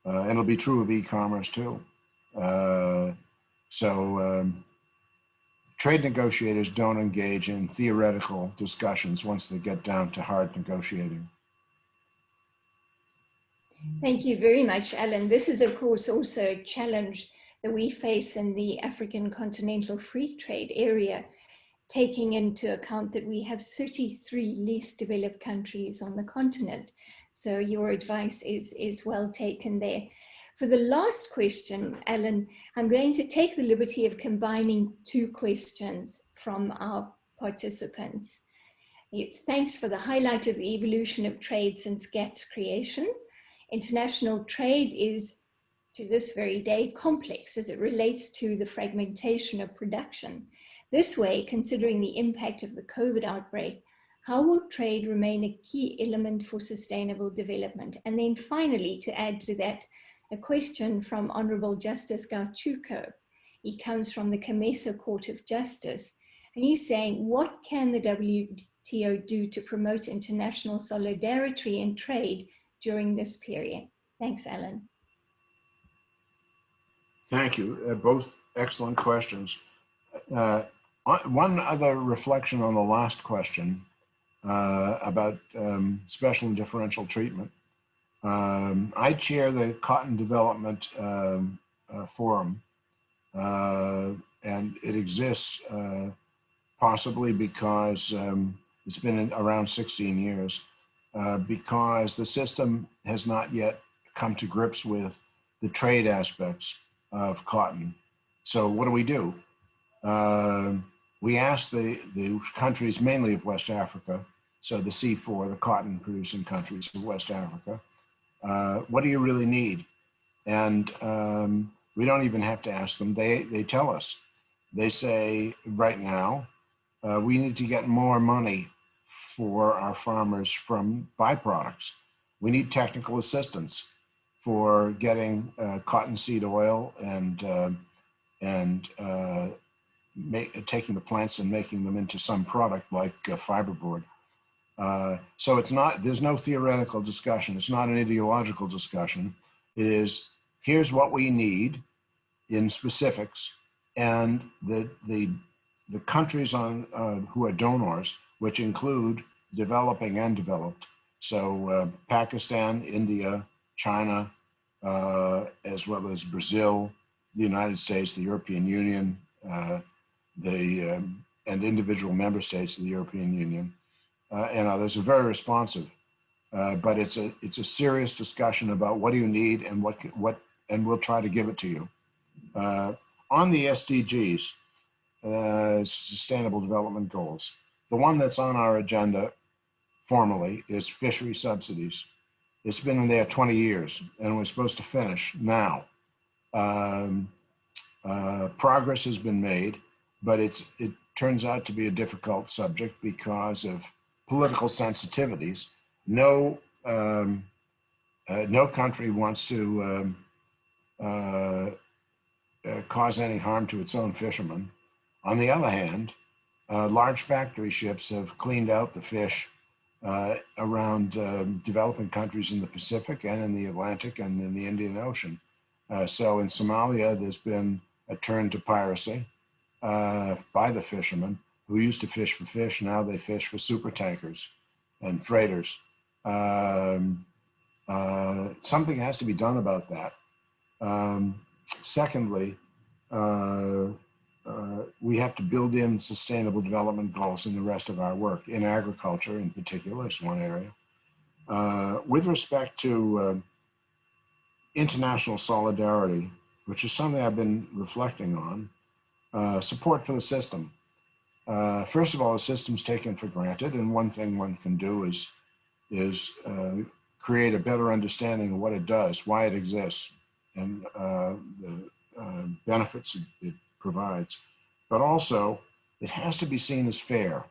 and it'll be true of e-commerce too. Trade negotiators don't engage in theoretical discussions once they get down to hard negotiating. Thank you very much, Alan. This is, of course, also a challenge that we face in the African continental free trade area, taking into account that we have 33 least developed countries on the continent. So your advice is well taken there. For the last question, Alan, I'm going to take the liberty of combining two questions from our participants. It's thanks for the highlight of the evolution of trade since GATT's creation. International trade is, to this very day, complex as it relates to the fragmentation of production. This way, considering the impact of the COVID outbreak, how will trade remain a key element for sustainable development? And then finally, to add to that, a question from Honorable Justice Gauchuko. He comes from the Cameso Court of Justice, and he's saying, what can the WTO do to promote international solidarity in trade during this period? Thanks, Alan. Thank you. Both excellent questions. One other reflection on the last question about special and differential treatment. I chair the Cotton Development Forum, and it exists possibly because it's been around 16 years, because the system has not yet come to grips with the trade aspects of cotton. So what do? We ask the countries, mainly of West Africa, so the C4, the cotton producing countries of West Africa, what do you really need? And we don't even have to ask them, they tell us. They say, right now, we need to get more money for our farmers from byproducts. We need technical assistance for getting cottonseed oil and taking the plants and making them into some product like fiberboard. So it's not, there's no theoretical discussion. It's not an ideological discussion. It is, here's what we need in specifics, and the countries who are donors, which include developing and developed. So Pakistan, India, China, as well as Brazil, the United States, the European Union, and individual member states of the European Union, and others are very responsive. But it's a serious discussion about what do you need and what, and we'll try to give it to you. On the SDGs, Sustainable Development Goals, the one that's on our agenda formally is fishery subsidies. It's been in there 20 years, and we're supposed to finish now. Progress has been made, but it turns out to be a difficult subject because of political sensitivities. No country wants to cause any harm to its own fishermen. On the other hand, large factory ships have cleaned out the fish around developing countries in the Pacific and in the Atlantic and in the Indian Ocean. So in Somalia, there's been a turn to piracy by the fishermen who used to fish for fish. Now they fish for super tankers and freighters. Something has to be done about that. Secondly, we have to build in sustainable development goals in the rest of our work, in agriculture in particular is one area. With respect to international solidarity, which is something I've been reflecting on, support for the system. First of all, the system's taken for granted, and one thing one can do is create a better understanding of what it does, why it exists, and the benefits it provides. But also, it has to be seen as fair.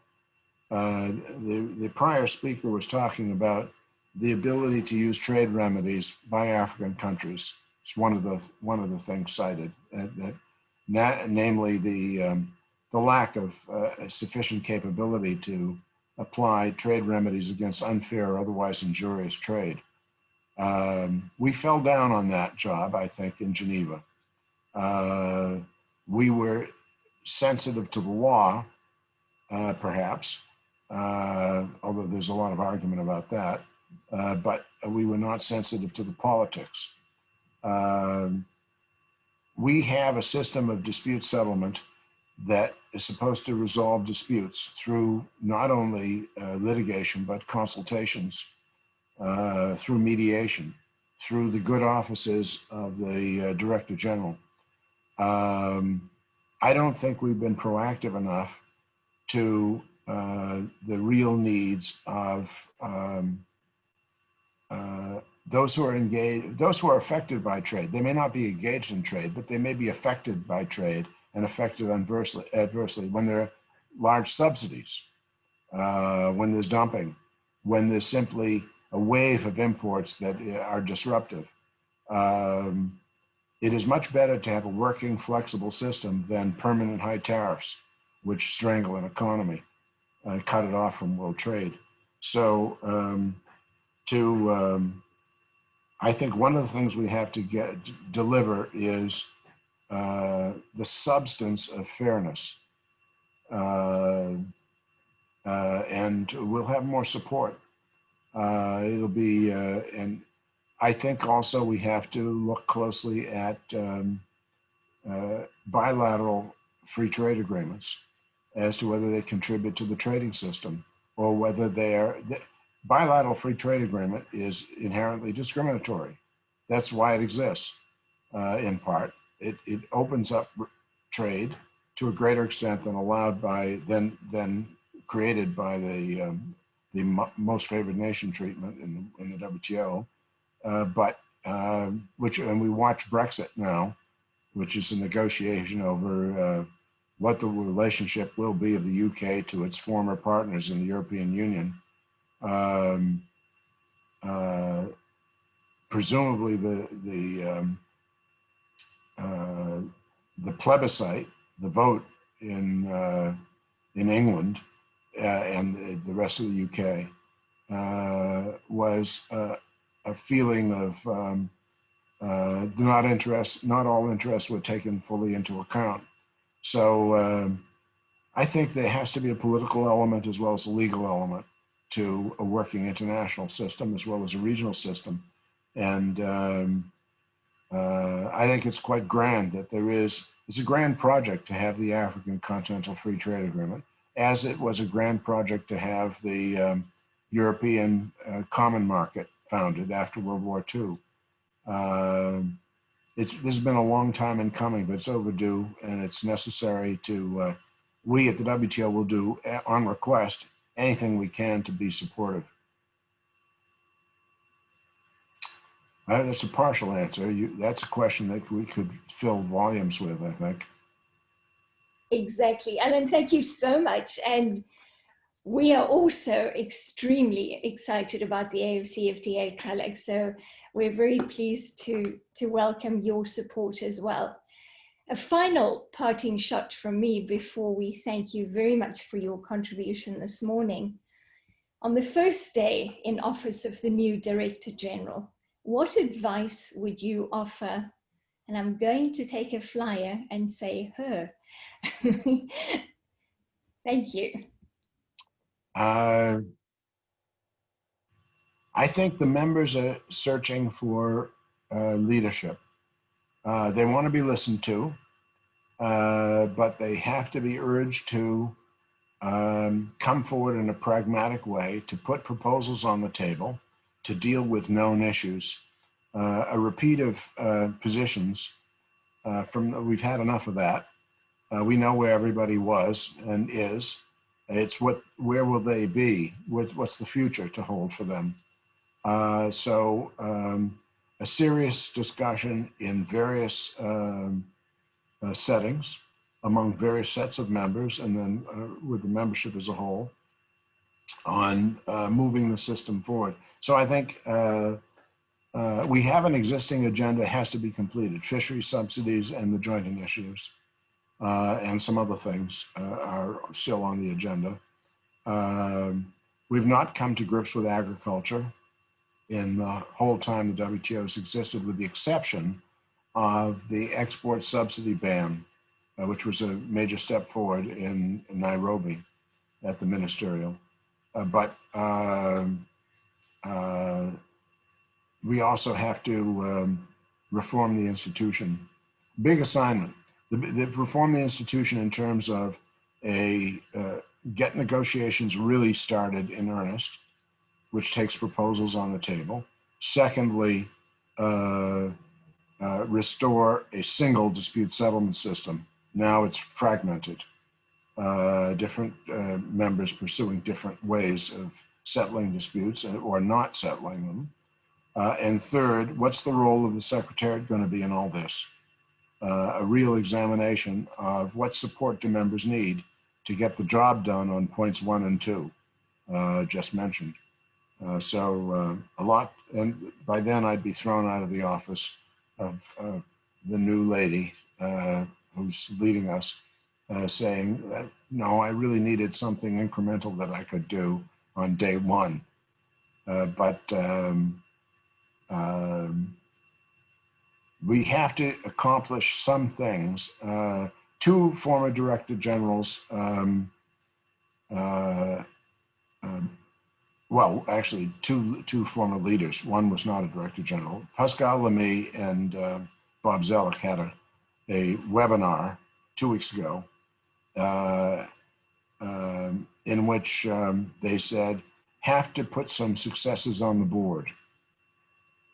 The prior speaker was talking about the ability to use trade remedies by African countries. It's one of the things cited, namely the lack of sufficient capability to apply trade remedies against unfair or otherwise injurious trade. We fell down on that job, I think, in Geneva. We were sensitive to the law, perhaps, although there's a lot of argument about that, but we were not sensitive to the politics. We have a system of dispute settlement that is supposed to resolve disputes through not only litigation, but consultations, through mediation, through the good offices of the Director General. I don't think we've been proactive enough to the real needs of those who are engaged, those who are affected by trade. They may not be engaged in trade, but they may be affected by trade and affected adversely when there are large subsidies, when there's dumping, when there's simply a wave of imports that are disruptive. It is much better to have a working, flexible system than permanent high tariffs, which strangle an economy and cut it off from world trade. So I think one of the things we have to deliver is the substance of fairness. And we'll have more support. It'll be, and I think also we have to look closely at bilateral free trade agreements as to whether they contribute to the trading system or whether they're, bilateral free trade agreement is inherently discriminatory. That's why it exists, in part. It opens up trade to a greater extent than allowed by, than created by the most favored nation treatment in the WTO. And we watch Brexit now, which is a negotiation over what the relationship will be of the UK to its former partners in the European Union. Presumably the plebiscite, the vote in England and the rest of the UK was a feeling of not all interests were taken fully into account. So I think there has to be a political element as well as a legal element to a working international system as well as a regional system. And I think it's quite grand that it's a grand project to have the African Continental Free Trade Agreement, as it was a grand project to have the European Common Market founded after World War II. This has been a long time in coming, but it's overdue, and it's necessary to, we at the WTO will do, on request, anything we can to be supportive. That's a partial answer. That's a question that we could fill volumes with, I think. Exactly. Alan, thank you so much. And we are also extremely excited about the AfCFTA tralac, so we're very pleased to welcome your support as well. A final parting shot from me before we thank you very much for your contribution this morning. On the first day in office of the new Director General, what advice would you offer? And I'm going to take a flyer and say her. Thank you. I think the members are searching for leadership. They want to be listened to, but they have to be urged to come forward in a pragmatic way, to put proposals on the table, to deal with known issues. A repeat of positions, we've had enough of that. We know where everybody was and is. It's where will they be? What's the future to hold for them? So a serious discussion in various settings among various sets of members, and then with the membership as a whole, on moving the system forward. So I think we have an existing agenda, has to be completed. Fisheries subsidies and the joint initiatives and some other things are still on the agenda. We've not come to grips with agriculture in the whole time the WTO has existed, with the exception of the export subsidy ban, which was a major step forward in Nairobi at the ministerial. But we also have to reform the institution. Big assignment. Reform the institution in terms of get negotiations really started in earnest, which takes proposals on the table. Secondly, restore a single dispute settlement system. Now it's fragmented. Different members pursuing different ways of settling disputes or not settling them. And third, what's the role of the Secretariat going to be in all this? A real examination of what support do members need to get the job done on points 1 and 2, just mentioned. So a lot, and by then I'd be thrown out of the office of the new lady who's leading us, saying that, no, I really needed something incremental that I could do on day 1. We have to accomplish some things. 2 former Director Generals, well, actually two former leaders. One was not a Director General. Pascal Lamy and Bob Zellick had a webinar 2 weeks ago in which they said, have to put some successes on the board.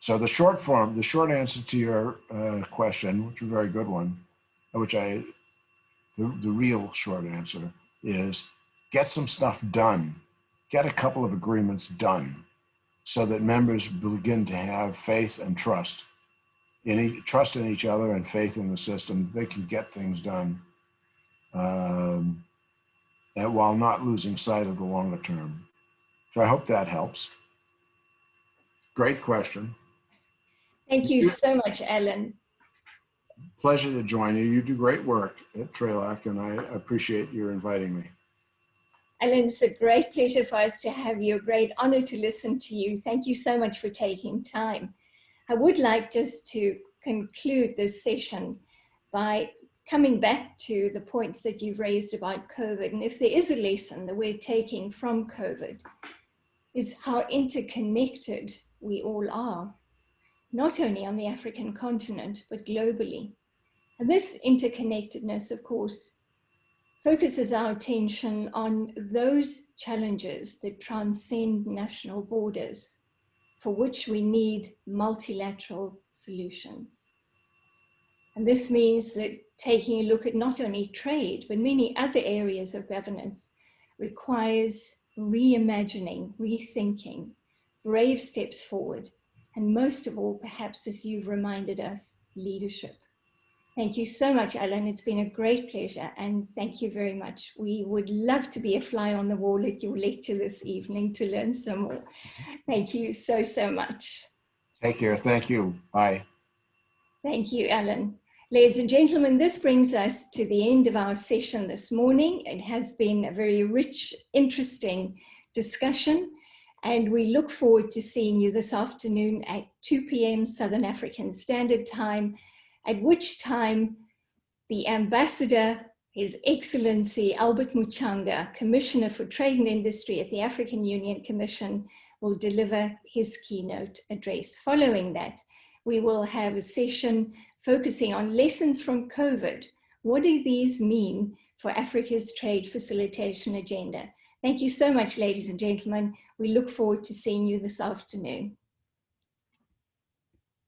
So the short answer to your question, which is a very good one, the real short answer is get some stuff done. Get a couple of agreements done so that members begin to have faith and trust in each other and faith in the system. They can get things done and while not losing sight of the longer term. So I hope that helps. Great question. Thank you so much, Alan. Pleasure to join you. You do great work at TRALAC, and I appreciate your inviting me. Alan, it's a great pleasure for us to have you, a great honor to listen to you. Thank you so much for taking time. I would like just to conclude this session by coming back to the points that you've raised about COVID. And if there is a lesson that we're taking from COVID, is how interconnected we all are, not only on the African continent, but globally. And this interconnectedness, of course, focuses our attention on those challenges that transcend national borders, for which we need multilateral solutions. And this means that taking a look at not only trade, but many other areas of governance requires reimagining, rethinking, brave steps forward, and most of all, perhaps as you've reminded us, leadership. Thank you so much, Alan. It's been a great pleasure, and thank you very much. We would love to be a fly on the wall at your lecture this evening to learn some more. Thank you so, so much. Take care. Thank you. Bye. Thank you, Alan. Ladies and gentlemen, this brings us to the end of our session this morning. It has been a very rich, interesting discussion, and we look forward to seeing you this afternoon at 2 p.m. Southern African Standard Time, at which time the Ambassador, His Excellency Albert Muchanga, Commissioner for Trade and Industry at the African Union Commission, will deliver his keynote address. Following that, we will have a session focusing on lessons from COVID. What do these mean for Africa's trade facilitation agenda? Thank you so much, ladies and gentlemen. We look forward to seeing you this afternoon.